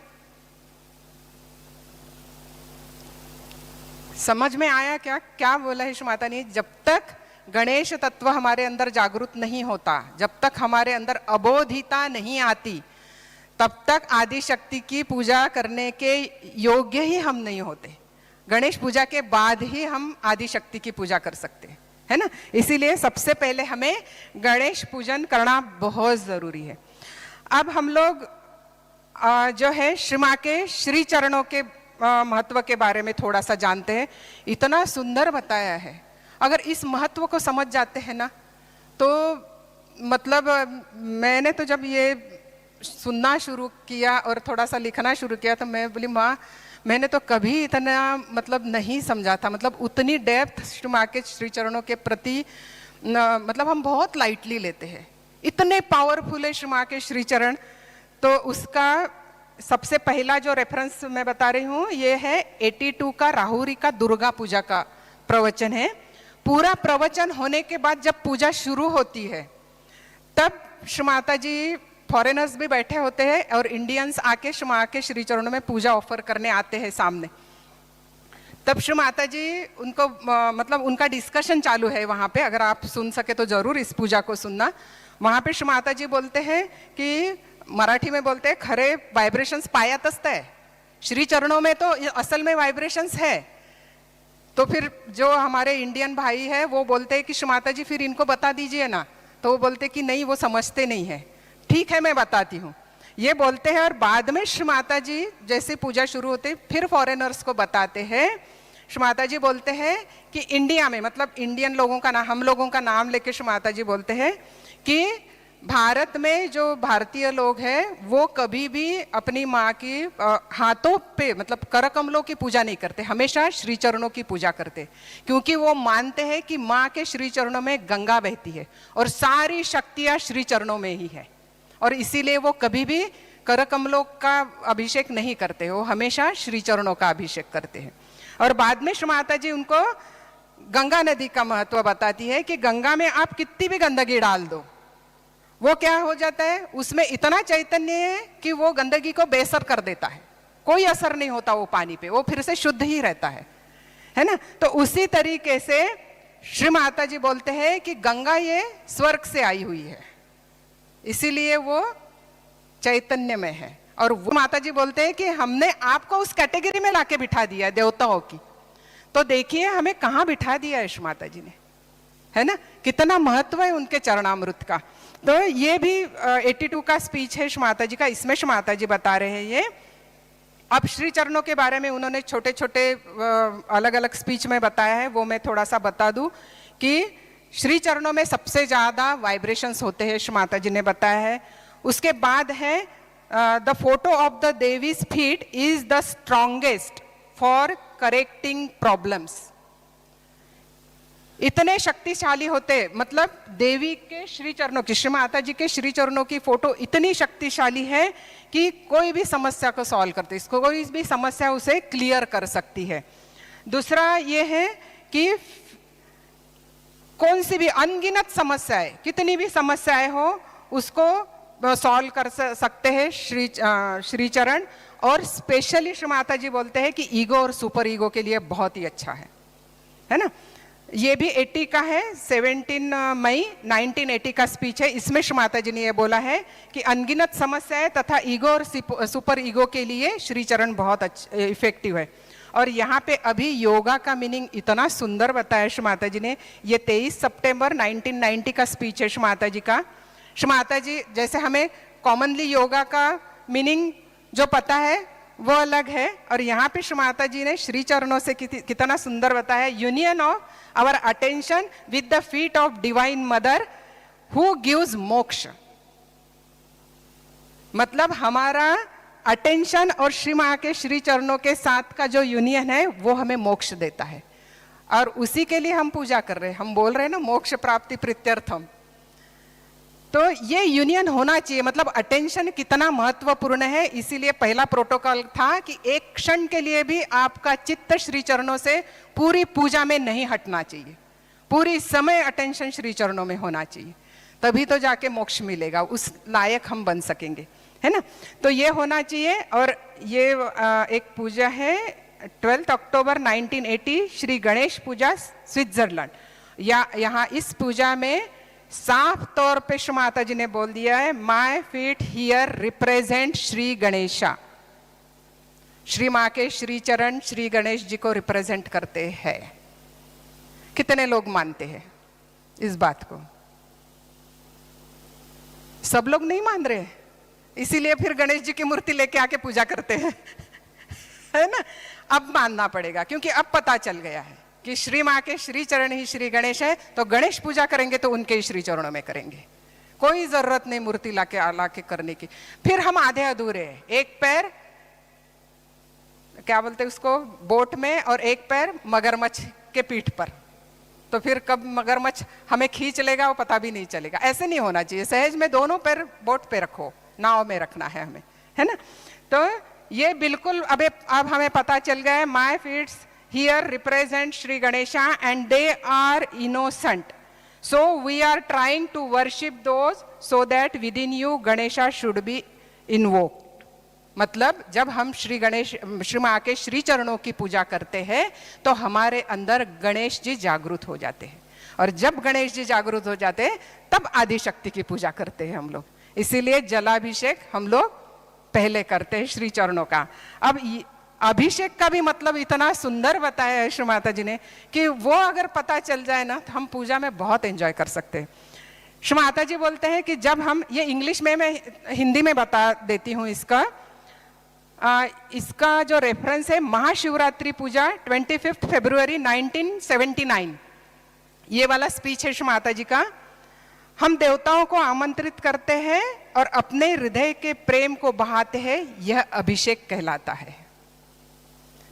समझ में आया क्या, क्या बोला है माता ने। जब तक गणेश तत्व हमारे अंदर जागृत नहीं होता, जब तक हमारे अंदर अबोधिता नहीं आती, तब तक आदि शक्ति की पूजा करने के योग्य ही हम नहीं होते। गणेश पूजा के बाद ही हम आदि शक्ति की पूजा कर सकते हैं, है ना। इसीलिए सबसे पहले हमें गणेश पूजन करना बहुत ज़रूरी है। अब हम लोग जो है श्री माँ के श्री चरणों के महत्व के बारे में थोड़ा सा जानते हैं। इतना सुंदर बताया है, अगर इस महत्व को समझ जाते हैं ना तो मतलब मैंने तो जब ये सुनना शुरू किया और थोड़ा सा लिखना शुरू किया तो मैं बोली माँ मैंने तो कभी इतना मतलब नहीं समझा था, मतलब उतनी डेप्थ श्री माँ के श्री चरणों के प्रति मतलब हम बहुत लाइटली लेते हैं। इतने पावरफुल है श्री माँ के श्री चरण। तो उसका सबसे पहला जो रेफरेंस मैं बता रही हूँ ये है 82 का राहुरी का दुर्गा पूजा का प्रवचन है। पूरा प्रवचन होने के बाद जब पूजा शुरू होती है तब श्री माता जी, फॉरेनर्स भी बैठे होते हैं और इंडियंस आके श्री माँ के श्री चरणों में पूजा ऑफर करने आते हैं सामने। तब श्री माता जी उनको मतलब उनका डिस्कशन चालू है वहाँ पे, अगर आप सुन सके तो जरूर इस पूजा को सुनना। वहाँ पे श्री माता जी बोलते हैं कि मराठी में बोलते हैं खरे वाइब्रेशंस पायात असते, श्री चरणों में तो असल में वाइब्रेशंस है। तो फिर जो हमारे इंडियन भाई है वो बोलते हैं कि श्री माता जी फिर इनको बता दीजिए ना, तो वो बोलते कि नहीं वो समझते नहीं है। ठीक है मैं बताती हूँ, ये बोलते हैं। और बाद में श्री माता जी जैसे पूजा शुरू होते फिर फॉरेनर्स को बताते हैं। श्री माता जी बोलते हैं कि इंडिया में, मतलब इंडियन लोगों का नाम, हम लोगों का नाम लेके श्री माता जी बोलते हैं कि भारत में जो भारतीय लोग हैं वो कभी भी अपनी माँ की हाथों पे मतलब कर कमलों की पूजा नहीं करते, हमेशा श्री चरणों की पूजा करते, क्योंकि वो मानते हैं कि माँ के श्री चरणों में गंगा बहती है और सारी शक्तियाँ श्री चरणों में ही है। और इसीलिए वो कभी भी कर कमलों का अभिषेक नहीं करते, वो हमेशा श्री चरणों का अभिषेक करते हैं। और बाद में श्री माता जी उनको गंगा नदी का महत्व बताती है कि गंगा में आप कितनी भी गंदगी डाल दो वो क्या हो जाता है, उसमें इतना चैतन्य है कि वो गंदगी को बेअसर कर देता है, कोई असर नहीं होता वो पानी पे, वो फिर से शुद्ध ही रहता है ना। तो उसी तरीके से श्री माता जी बोलते हैं कि गंगा ये स्वर्ग से आई हुई है, इसीलिए वो चैतन्य में है। और वो माता जी बोलते हैं कि हमने आपको उस कैटेगरी में लाके बिठा दिया है देवताओं की। तो देखिए हमें कहाँ बिठा दिया है श्री माता जी ने, है ना, कितना महत्व है उनके चरणामृत का। तो ये भी 82 का स्पीच है श्री माता जी का, इसमें श्री माता जी बता रहे हैं ये। अब श्री चरणों के बारे में उन्होंने छोटे छोटे अलग अलग स्पीच में बताया है, वो मैं थोड़ा सा बता दूं कि श्री चरणों में सबसे ज़्यादा वाइब्रेशंस होते हैं, श्री माता जी ने बताया है। उसके बाद है the photo of the Devi's feet is the strongest for correcting problems. इतने शक्तिशाली होते, मतलब देवी के श्री चरणों की, श्री माता जी के श्री चरणों की फोटो इतनी शक्तिशाली है कि कोई भी समस्या को सॉल्व करते, इसको कोई भी समस्या उसे क्लियर कर सकती है। दूसरा ये है कि कौन सी भी अनगिनत समस्याएं, कितनी भी समस्याएं हो उसको सॉल्व कर सकते हैं श्री चरण। और स्पेशली श्री माता जी बोलते हैं कि ईगो और सुपर ईगो के लिए बहुत ही अच्छा है ना। ये भी 80 का है, 17 मई 1980 का स्पीच है। इसमें श्री माता जी ने ये बोला है कि अनगिनत समस्याएं तथा ईगो और सुपर ईगो के लिए श्री चरण बहुत इफेक्टिव है। और यहाँ पे अभी योगा का मीनिंग इतना सुंदर बताया श्री माता जी ने। ये 23 सितंबर 1990 का स्पीच है श्री माता जी का। श्री माता जी जैसे हमें कॉमनली योगा का मीनिंग जो पता है वो अलग है, और यहाँ पे श्री माता जी ने श्री चरणों से कितना सुंदर बताया, union of our attention with the feet of divine mother who gives moksha. मतलब हमारा अटेंशन और श्री माँ के श्री चरणों के साथ का जो यूनियन है वो हमें मोक्ष देता है, और उसी के लिए हम पूजा कर रहे हैं। हम बोल रहे हैं ना मोक्ष प्राप्ति प्रीत्यर्थम, तो ये यूनियन होना चाहिए। मतलब अटेंशन कितना महत्वपूर्ण है, इसीलिए पहला प्रोटोकॉल था कि एक क्षण के लिए भी आपका चित्त श्री चरणों से पूरी पूजा में नहीं हटना चाहिए, पूरी समय अटेंशन श्री चरणों में होना चाहिए, तभी तो जाके मोक्ष मिलेगा, उस लायक हम बन सकेंगे, है ना। तो ये होना चाहिए। और ये एक पूजा है 12 अक्टूबर 1980 श्री गणेश पूजा स्विट्जरलैंड। यहाँ इस पूजा में साफ तौर पे श्री माता जी ने बोल दिया है, my feet here represent Shri Ganesha. Shri माँ के श्री चरण श्री गणेश जी को रिप्रेजेंट करते हैं। कितने लोग मानते हैं? इस बात को। सब लोग नहीं मान रहे, इसीलिए फिर गणेश जी की मूर्ति लेके आके पूजा करते हैं है ना। अब मानना पड़ेगा, क्योंकि अब पता चल गया है कि श्री माँ के श्री चरण ही श्री गणेश है, तो गणेश पूजा करेंगे तो उनके ही श्री चरणों में करेंगे, कोई जरूरत नहीं मूर्ति लाके करने की। फिर हम आधे अधूरे हैं, एक पैर क्या बोलते हैं उसको, बोट में, और एक पैर मगरमच्छ के पीठ पर, तो फिर कब मगरमच्छ हमें खींच लेगा वो पता भी नहीं चलेगा। ऐसे नहीं होना चाहिए, सहज में दोनों पैर बोट पे रखो, नाव में रखना है हमें, है ना। तो ये बिल्कुल अब हमें पता चल गया है। My feets here represent Shri Ganesha and they are innocent, so we are trying to worship those so that within you Ganesha should be invoked. मतलब जब हम श्री माँ के श्री चरणों की पूजा करते हैं तो हमारे अंदर गणेश जी जागृत हो जाते हैं, और जब गणेश जी जागृत हो जाते हैं तब आदि शक्ति की पूजा करते हैं हम लोग। इसीलिए जलाभिषेक हम लोग पहले करते हैं श्री चरणों का। अब अभिषेक का भी मतलब इतना सुंदर बताया है श्री माता जी ने कि वो अगर पता चल जाए ना तो हम पूजा में बहुत एंजॉय कर सकते हैं। श्री माता जी बोलते हैं कि जब हम, ये इंग्लिश में, मैं हिंदी में बता देती हूँ इसका जो रेफरेंस है, महाशिवरात्रि पूजा 25 फरवरी 1979, ये वाला स्पीच है श्री माता जी का। हम देवताओं को आमंत्रित करते हैं और अपने हृदय के प्रेम को बहाते हैं, यह अभिषेक कहलाता है।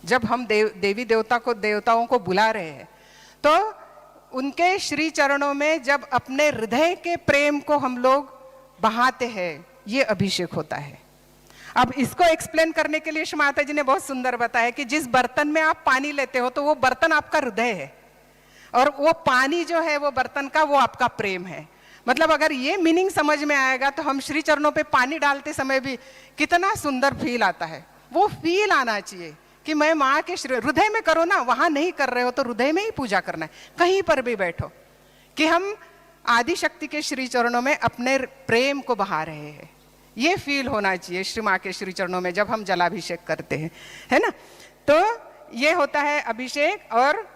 जब हम देवी देवताओं को बुला रहे हैं तो उनके श्री चरणों में जब अपने हृदय के प्रेम को हम लोग बहाते हैं, ये अभिषेक होता है। अब इसको एक्सप्लेन करने के लिए श्री माता जी ने बहुत सुंदर बताया कि जिस बर्तन में आप पानी लेते हो तो वो बर्तन आपका हृदय है, और वो पानी जो है वो बर्तन का, वो आपका प्रेम है। मतलब अगर ये मीनिंग समझ में आएगा तो हम श्री चरणों पे पानी डालते समय भी कितना सुंदर फील आता है। वो फील आना चाहिए कि मैं माँ के हृदय में करो ना, वहां नहीं कर रहे हो तो हृदय में ही पूजा करना है, कहीं पर भी बैठो, कि हम आदि शक्ति के श्री चरणों में अपने प्रेम को बहा रहे हैं। ये फील होना चाहिए श्री माँ के श्री चरणों में जब हम जलाभिषेक करते हैं, है ना। तो ये होता है अभिषेक। और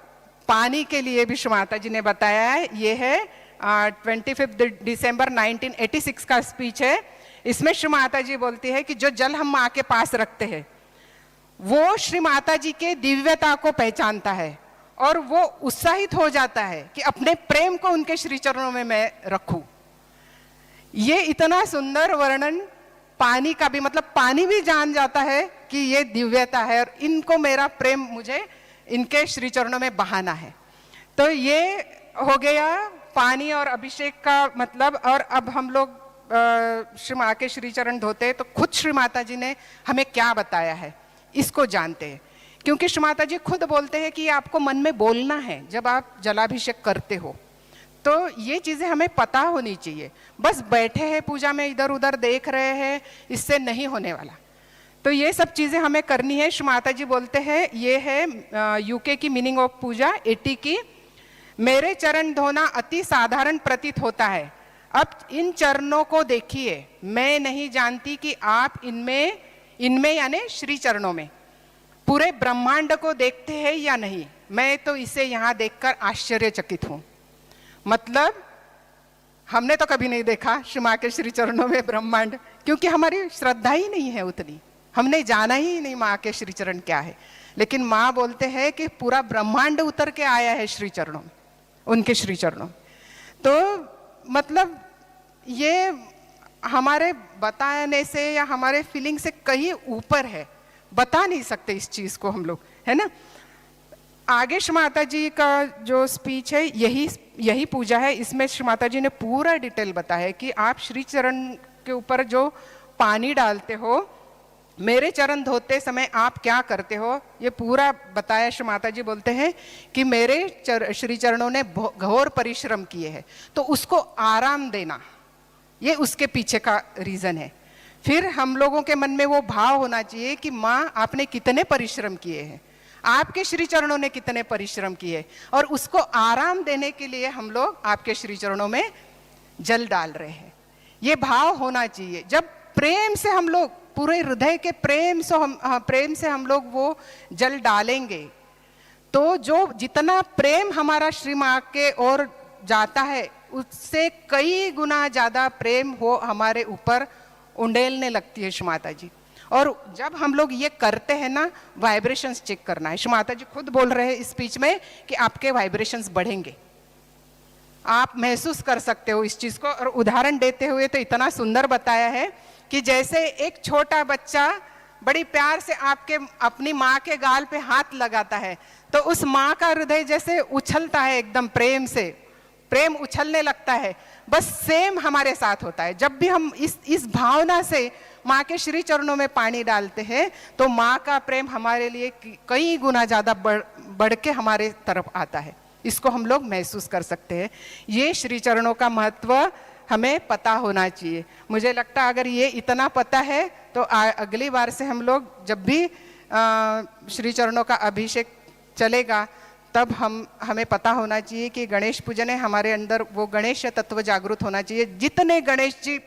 पानी के लिए भी श्री माता जी ने बताया है, ये है 25 दिसंबर 1986 का स्पीच है। इसमें श्री माता जी बोलती है कि जो जल हम माँ के पास रखते हैं वो श्री माता जी के दिव्यता को पहचानता है, और वो उत्साहित हो जाता है कि अपने प्रेम को उनके श्री चरणों में मैं रखूं। ये इतना सुंदर वर्णन पानी का भी, मतलब पानी भी जान जाता है कि ये दिव्यता है और इनको मेरा प्रेम मुझे इनके श्री चरणों में बहाना है। तो ये हो गया पानी और अभिषेक का मतलब। और अब हम लोग श्री माँ के श्री चरण धोते तो खुद श्री माता जी ने हमें क्या बताया है इसको जानते हैं, क्योंकि श्री माता जी खुद बोलते हैं कि आपको मन में बोलना है जब आप जलाभिषेक करते हो। तो ये चीज़ें हमें पता होनी चाहिए, बस बैठे हैं पूजा में इधर उधर देख रहे हैं, इससे नहीं होने वाला। तो ये सब चीज़ें हमें करनी है। श्री माता जी बोलते हैं, ये है यूके की मीनिंग ऑफ पूजा 80 की। मेरे चरण धोना अति साधारण प्रतीत होता है, अब इन चरणों को देखिए। मैं नहीं जानती कि आप इनमें यानी श्री चरणों में पूरे ब्रह्मांड को देखते हैं या नहीं। मैं तो इसे यहाँ देखकर आश्चर्यचकित हूँ। मतलब हमने तो कभी नहीं देखा श्री माँ के श्री चरणों में ब्रह्मांड, क्योंकि हमारी श्रद्धा ही नहीं है उतनी, हमने जाना ही नहीं माँ के श्री चरण क्या है। लेकिन माँ बोलते हैं कि पूरा ब्रह्मांड उतर के आया है श्री चरणों में, उनके श्री चरणों। तो मतलब ये हमारे बताने से या हमारे फीलिंग से कहीं ऊपर है, बता नहीं सकते इस चीज को हम लोग, है ना। आगे श्री माता जी का जो स्पीच है यही पूजा है। इसमें श्री माता जी ने पूरा डिटेल बताया है कि आप श्री चरण के ऊपर जो पानी डालते हो, मेरे चरण धोते समय आप क्या करते हो, ये पूरा बताया। श्री माता जी बोलते हैं कि मेरे श्री चरणों ने घोर परिश्रम किए हैं, तो उसको आराम देना, ये उसके पीछे का रीजन है। फिर हम लोगों के मन में वो भाव होना चाहिए कि माँ आपने कितने परिश्रम किए हैं, आपके श्री चरणों ने कितने परिश्रम किए, और उसको आराम देने के लिए हम लोग आपके श्री चरणों में जल डाल रहे हैं। ये भाव होना चाहिए। जब प्रेम से हम लोग, पूरे हृदय के प्रेम से हम लोग वो जल डालेंगे, तो जो जितना प्रेम हमारा श्री माँ के और जाता है उससे कई गुना ज़्यादा प्रेम हो हमारे ऊपर उंडेलने लगती है श्री माता जी। और जब हम लोग ये करते हैं ना, वाइब्रेशंस चेक करना है। श्री माता जी खुद बोल रहे हैं इस स्पीच में कि आपके वाइब्रेशंस बढ़ेंगे, आप महसूस कर सकते हो इस चीज़ को। और उदाहरण देते हुए तो इतना सुंदर बताया है कि जैसे एक छोटा बच्चा बड़ी प्यार से आपके अपनी माँ के गाल पे हाथ लगाता है, तो उस माँ का हृदय जैसे उछलता है, एकदम प्रेम से, प्रेम उछलने लगता है। बस सेम हमारे साथ होता है। जब भी हम इस भावना से माँ के श्री चरणों में पानी डालते हैं, तो माँ का प्रेम हमारे लिए कई गुना ज़्यादा बढ़ के हमारे तरफ आता है। इसको हम लोग महसूस कर सकते हैं। ये श्री चरणों का महत्व हमें पता होना चाहिए। मुझे लगता है अगर ये इतना पता है तो अगली बार से हम लोग जब भी श्री चरणों का अभिषेक चलेगा, तब हमें पता होना चाहिए कि गणेश पूजन है, हमारे अंदर वो गणेश तत्व जागृत होना चाहिए। जितने गणेश जी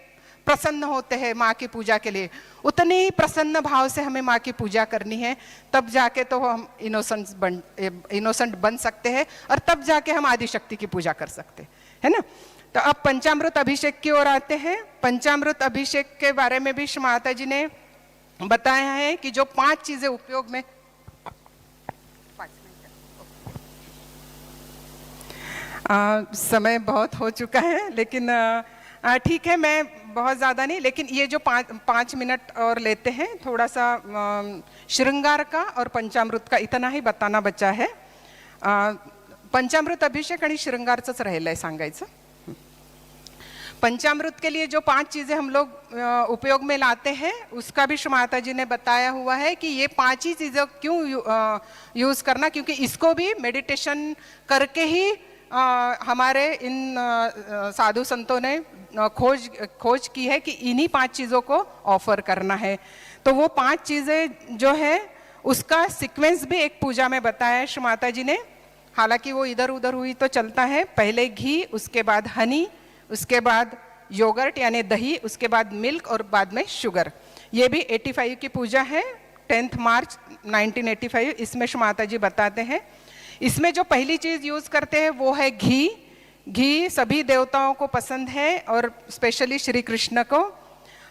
प्रसन्न होते हैं माँ की पूजा के लिए, उतनी ही प्रसन्न भाव से हमें माँ की पूजा करनी है। तब जाके तो हम इनोसेंट बन सकते हैं, और तब जाके हम आदिशक्ति की पूजा कर सकते हैं ना। तो अब पंचामृत अभिषेक की ओर आते हैं। पंचामृत अभिषेक के बारे में भी श्री माता जी ने बताया है कि जो 5 चीजें उपयोग में, समय बहुत हो चुका है, लेकिन ठीक है, मैं बहुत ज़्यादा नहीं, लेकिन ये जो 5 मिनट और लेते हैं, थोड़ा सा श्रृंगार का और पंचामृत का इतना ही बताना बचा है। पंचामृत अभिषेक आणि श्रृंगारचंच राहिलंय सांगायचं। पंचामृत के लिए जो 5 चीज़ें हम लोग उपयोग में लाते हैं, उसका भी श्री माता जी ने बताया हुआ है कि ये 5 ही चीज़ें क्यों यूज़ करना, क्योंकि इसको भी मेडिटेशन करके ही हमारे इन साधु संतों ने खोज की है कि इन्हीं 5 चीज़ों को ऑफर करना है। तो वो 5 चीज़ें जो है उसका सीक्वेंस भी एक पूजा में बताया है श्री माता जी ने। हालांकि वो इधर उधर हुई तो चलता है, पहले घी, उसके बाद हनी, उसके बाद योगर्ट यानी दही, उसके बाद मिल्क और बाद में शुगर। ये भी 85 की पूजा है, 10 मार्च 1985। इसमें श्री माता जी बताते हैं, इसमें जो पहली चीज़ यूज़ करते हैं वो है घी। घी सभी देवताओं को पसंद है और स्पेशली श्री कृष्ण को।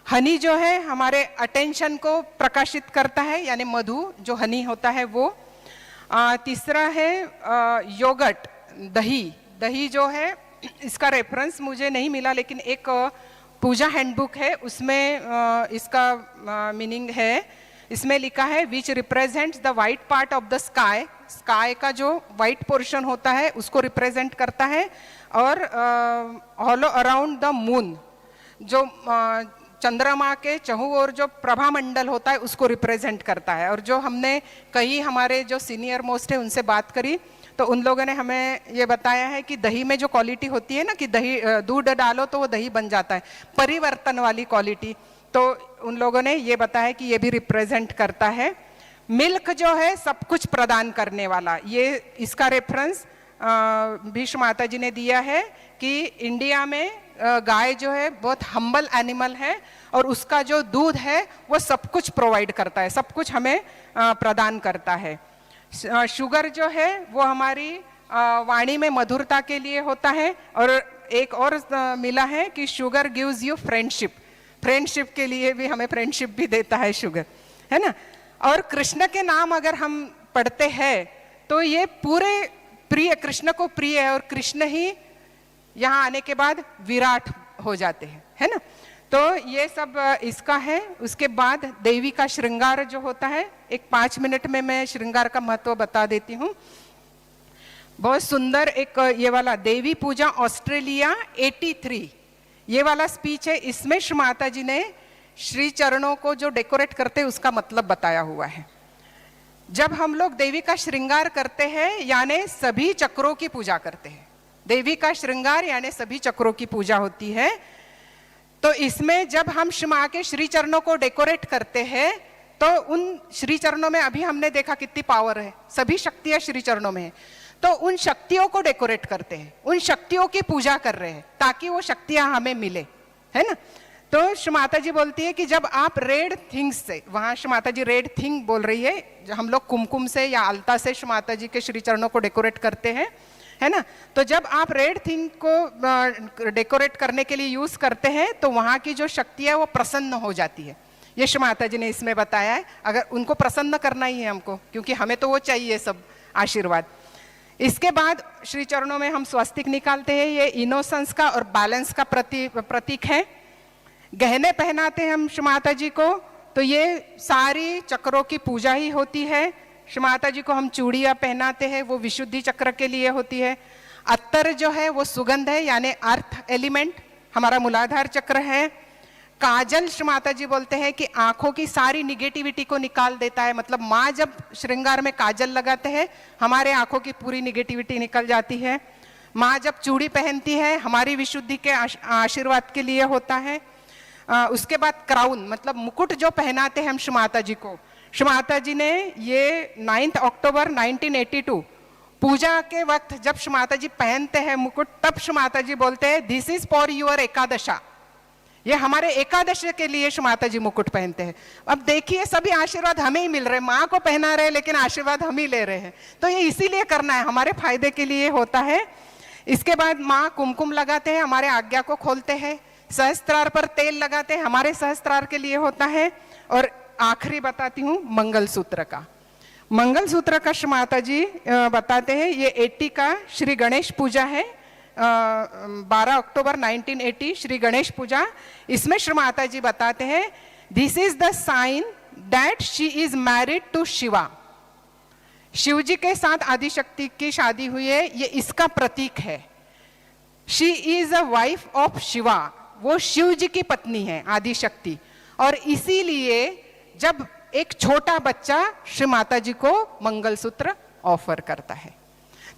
हनी जो है हमारे अटेंशन को प्रकाशित करता है, यानी मधु जो हनी होता है वो। तीसरा है योगर्ट, दही। दही जो है, इसका रेफरेंस मुझे नहीं मिला, लेकिन एक पूजा हैंडबुक है, उसमें इसका मीनिंग है। इसमें लिखा है विच represents the white part of the sky. Sky का जो वाइट पोर्शन होता है उसको रिप्रेजेंट करता है, और ऑल अराउंड द मून, जो चंद्रमा के चहुं ओर जो प्रभा मंडल होता है उसको रिप्रेजेंट करता है। और जो हमने कई हमारे जो सीनियर मोस्ट है उनसे बात करी, तो उन लोगों ने हमें ये बताया है कि दही में जो क्वालिटी होती है ना, कि दही दूध डालो तो वो दही बन जाता है, परिवर्तन वाली क्वालिटी, तो उन लोगों ने ये बताया कि ये भी रिप्रेजेंट करता है। मिल्क जो है सब कुछ प्रदान करने वाला, ये इसका रेफरेंस भीष्म माता जी ने दिया है कि इंडिया में गाय जो है बहुत हम्बल एनिमल है, और उसका जो दूध है वो सब कुछ प्रोवाइड करता है, सब कुछ हमें प्रदान करता है। शुगर जो है वो हमारी वाणी में मधुरता के लिए होता है। और एक और मिला है कि sugar gives you friendship, friendship के लिए भी हमें फ्रेंडशिप भी देता है शुगर, है ना। और कृष्ण के नाम अगर हम पढ़ते हैं तो ये पूरे प्रिय, कृष्ण को प्रिय है, और कृष्ण ही यहाँ आने के बाद विराट हो जाते हैं, है ना। तो ये सब इसका है। उसके बाद देवी का श्रृंगार जो होता है, एक 5 मिनट में मैं श्रृंगार का महत्व बता देती हूँ। बहुत सुंदर एक ये वाला देवी पूजा ऑस्ट्रेलिया 83, ये वाला स्पीच है। इसमें श्री माता जी ने श्री चरणों को जो डेकोरेट करते हैं उसका मतलब बताया हुआ है। जब हम लोग देवी का श्रृंगार करते हैं यानी सभी चक्रों की पूजा करते हैं, देवी का श्रृंगार यानी सभी चक्रों की पूजा होती है। तो इसमें जब हम माँ के श्री चरणों को डेकोरेट करते हैं तो उन श्री चरणों में अभी हमने देखा कितनी पावर है, सभी शक्तियां श्री चरणों में है, तो उन शक्तियों को डेकोरेट करते हैं, उन शक्तियों की पूजा कर रहे हैं ताकि वो शक्तियां हमें मिले, है ना। तो श्री माता जी बोलती है कि जब आप रेड थिंग्स से, वहाँ श्री माता जी रेड थिंग बोल रही है, हम लोग कुमकुम से या अलता से श्री माता जी के श्री चरणों को डेकोरेट करते हैं। है ना। तो जब आप रेड थिंग को डेकोरेट करने के लिए यूज करते हैं तो वहाँ की जो शक्ति है वो प्रसन्न हो जाती है। ये श्री माता जी ने इसमें बताया है, अगर उनको प्रसन्न करना ही है हमको, क्योंकि हमें तो वो चाहिए सब आशीर्वाद। इसके बाद श्री चरणों में हम स्वस्तिक निकालते हैं, ये इनोसेंस का और बैलेंस का प्रतीक है। गहने पहनाते हैं हम श्री माता जी को, तो ये सारी चक्रों की पूजा ही होती है। श्री माता जी को हम चूड़ियाँ पहनाते हैं, वो विशुद्धि चक्र के लिए होती है। अत्तर जो है वो सुगंध है, यानी अर्थ एलिमेंट हमारा मूलाधार चक्र है। काजल श्री माता जी बोलते हैं कि आंखों की सारी निगेटिविटी को निकाल देता है, मतलब माँ जब श्रृंगार में काजल लगाते हैं हमारे आंखों की पूरी निगेटिविटी निकल जाती है। माँ जब चूड़ी पहनती है हमारी विशुद्धि के आशीर्वाद के लिए होता है। उसके बाद क्राउन मतलब मुकुट जो पहनाते हैं हम श्री माता जी को, श्री माता जी ने ये 9 अक्टूबर 1982 पूजा के वक्त जब श्री माता जी पहनते हैं मुकुट, तब श्री माता जी बोलते हैं दिस इज फॉर योर एकादशा, ये हमारे एकादश के लिए श्री माता जी मुकुट पहनते हैं। अब देखिए सभी आशीर्वाद हमें ही मिल रहे हैं, माँ को पहना रहे हैं लेकिन आशीर्वाद हम ही ले रहे हैं, तो ये इसीलिए करना है, हमारे फायदे के लिए होता है। इसके बाद माँ कुमकुम लगाते हैं, हमारे आज्ञा को खोलते हैं। सहस्त्रार पर तेल लगाते हैं, हमारे सहस्त्रार के लिए होता है। और आखिरी बताती हूँ मंगलसूत्र का। मंगलसूत्र का श्री माता जी बताते हैं, ये 80 का श्री गणेश पूजा है, 12 अक्टूबर 1980 श्री गणेश पूजा। इसमें श्री माता जी बताते हैं this is the sign that she is married to Shiva, Shiv ji के साथ आदिशक्ति की शादी हुई है, ये इसका प्रतीक है। She is a wife of Shiva, वो शिव जी की पत्नी है आदिशक्ति, और इसीलिए जब एक छोटा बच्चा श्री माता जी को मंगलसूत्र ऑफर करता है।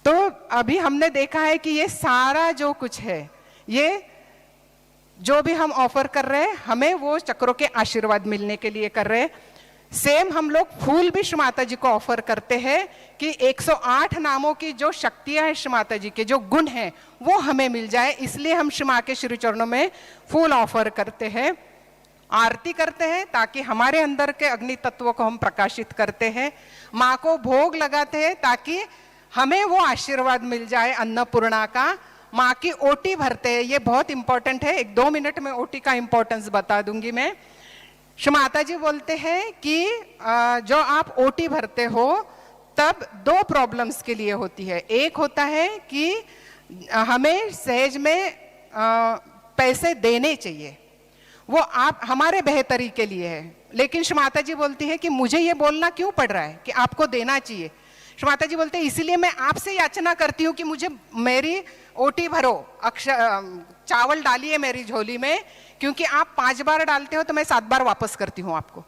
तो अभी हमने देखा है कि ये सारा जो कुछ है, ये जो भी हम ऑफर कर रहे हैं हमें वो चक्रों के आशीर्वाद मिलने के लिए कर रहे हैं। सेम हम लोग फूल भी श्री माता जी को ऑफर करते हैं कि 108 नामों की जो शक्तियां हैं श्री माता जी के, जो गुण हैं वो हमें मिल जाए, इसलिए हम श्री माँ के श्री चरणों में फूल ऑफर करते हैं, आरती करते हैं, ताकि हमारे अंदर के अग्नि तत्व को हम प्रकाशित करते हैं। माँ को भोग लगाते हैं ताकि हमें वो आशीर्वाद मिल जाए अन्नपूर्णा का। माँ की ओटी भरते हैं, ये बहुत इंपॉर्टेंट है, 1-2 मिनट में ओटी का इंपॉर्टेंस बता दूंगी मैं। श्री माता जी बोलते हैं कि जो आप ओटी भरते हो तब 2 प्रॉब्लम्स के लिए होती है। एक होता है कि हमें सहज में पैसे देने चाहिए, वो आप हमारे बेहतरी के लिए है, लेकिन श्री माता जी बोलती है कि मुझे ये बोलना क्यों पड़ रहा है कि आपको देना चाहिए। श्री माता जी बोलते हैं इसीलिए मैं आपसे याचना करती हूँ कि मुझे मेरी ओटी भरो, चावल डालिए मेरी झोली में, क्योंकि आप 5 बार डालते हो तो मैं 7 बार वापस करती हूँ आपको।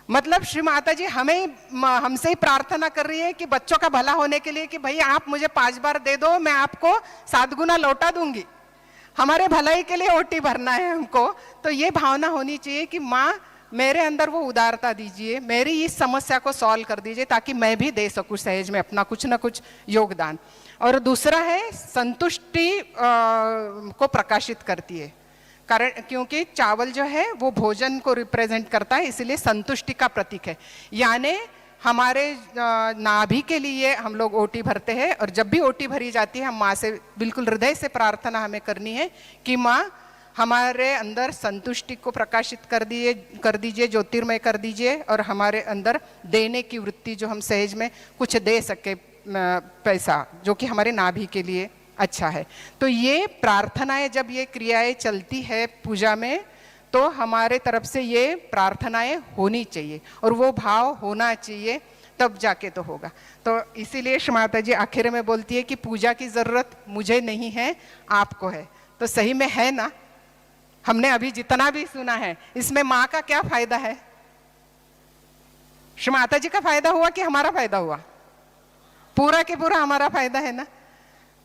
मतलब श्री माता जी हमसे ही प्रार्थना कर रही है कि बच्चों का भला होने के लिए कि भाई आप मुझे 5 बार दे दो, मैं आपको 7 गुना लौटा दूंगी, हमारे भलाई के लिए ओटी भरना है हमको। तो ये भावना होनी चाहिए कि माँ मेरे अंदर वो उदारता दीजिए, मेरी इस समस्या को सॉल्व कर दीजिए ताकि मैं भी दे सकूं सहज में अपना कुछ ना कुछ योगदान। और दूसरा है संतुष्टि को प्रकाशित करती है, कारण क्योंकि चावल जो है वो भोजन को रिप्रेजेंट करता है, इसलिए संतुष्टि का प्रतीक है। यानी हमारे नाभि के लिए हम लोग ओटी भरते हैं, और जब भी ओटी भरी जाती है हम माँ से बिल्कुल हृदय से प्रार्थना हमें करनी है कि माँ हमारे अंदर संतुष्टि को प्रकाशित कर दीजिए, ज्योतिर्मय कर दीजिए, और हमारे अंदर देने की वृत्ति, जो हम सहज में कुछ दे सके पैसा, जो कि हमारे नाभि के लिए अच्छा है। तो ये प्रार्थनाएं, जब ये क्रियाएं चलती है पूजा में, तो हमारे तरफ से ये प्रार्थनाएं होनी चाहिए और वो भाव होना चाहिए, तब जाके तो होगा। तो इसीलिए श्री माता जी आखिर में बोलती है कि पूजा की जरूरत मुझे नहीं है, आपको है। तो सही में है ना? हमने अभी जितना भी सुना है इसमें माँ का क्या फायदा है? श्री माता जी का फायदा हुआ कि हमारा फायदा हुआ? पूरा के पूरा हमारा फायदा है ना।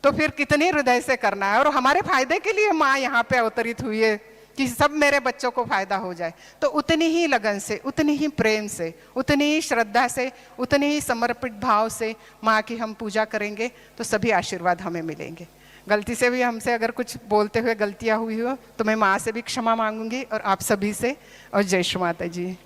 तो फिर कितनी हृदय से करना है, और हमारे फायदे के लिए माँ यहाँ पे अवतरित हुई है कि सब मेरे बच्चों को फायदा हो जाए। तो उतनी ही लगन से, उतनी ही प्रेम से, उतनी ही श्रद्धा से, उतनी ही समर्पित भाव से माँ की हम पूजा करेंगे तो सभी आशीर्वाद हमें मिलेंगे। गलती से भी हमसे अगर कुछ बोलते हुए गलतियाँ हुई हो तो मैं माँ से भी क्षमा मांगूंगी और आप सभी से। और जय श्री माता जी।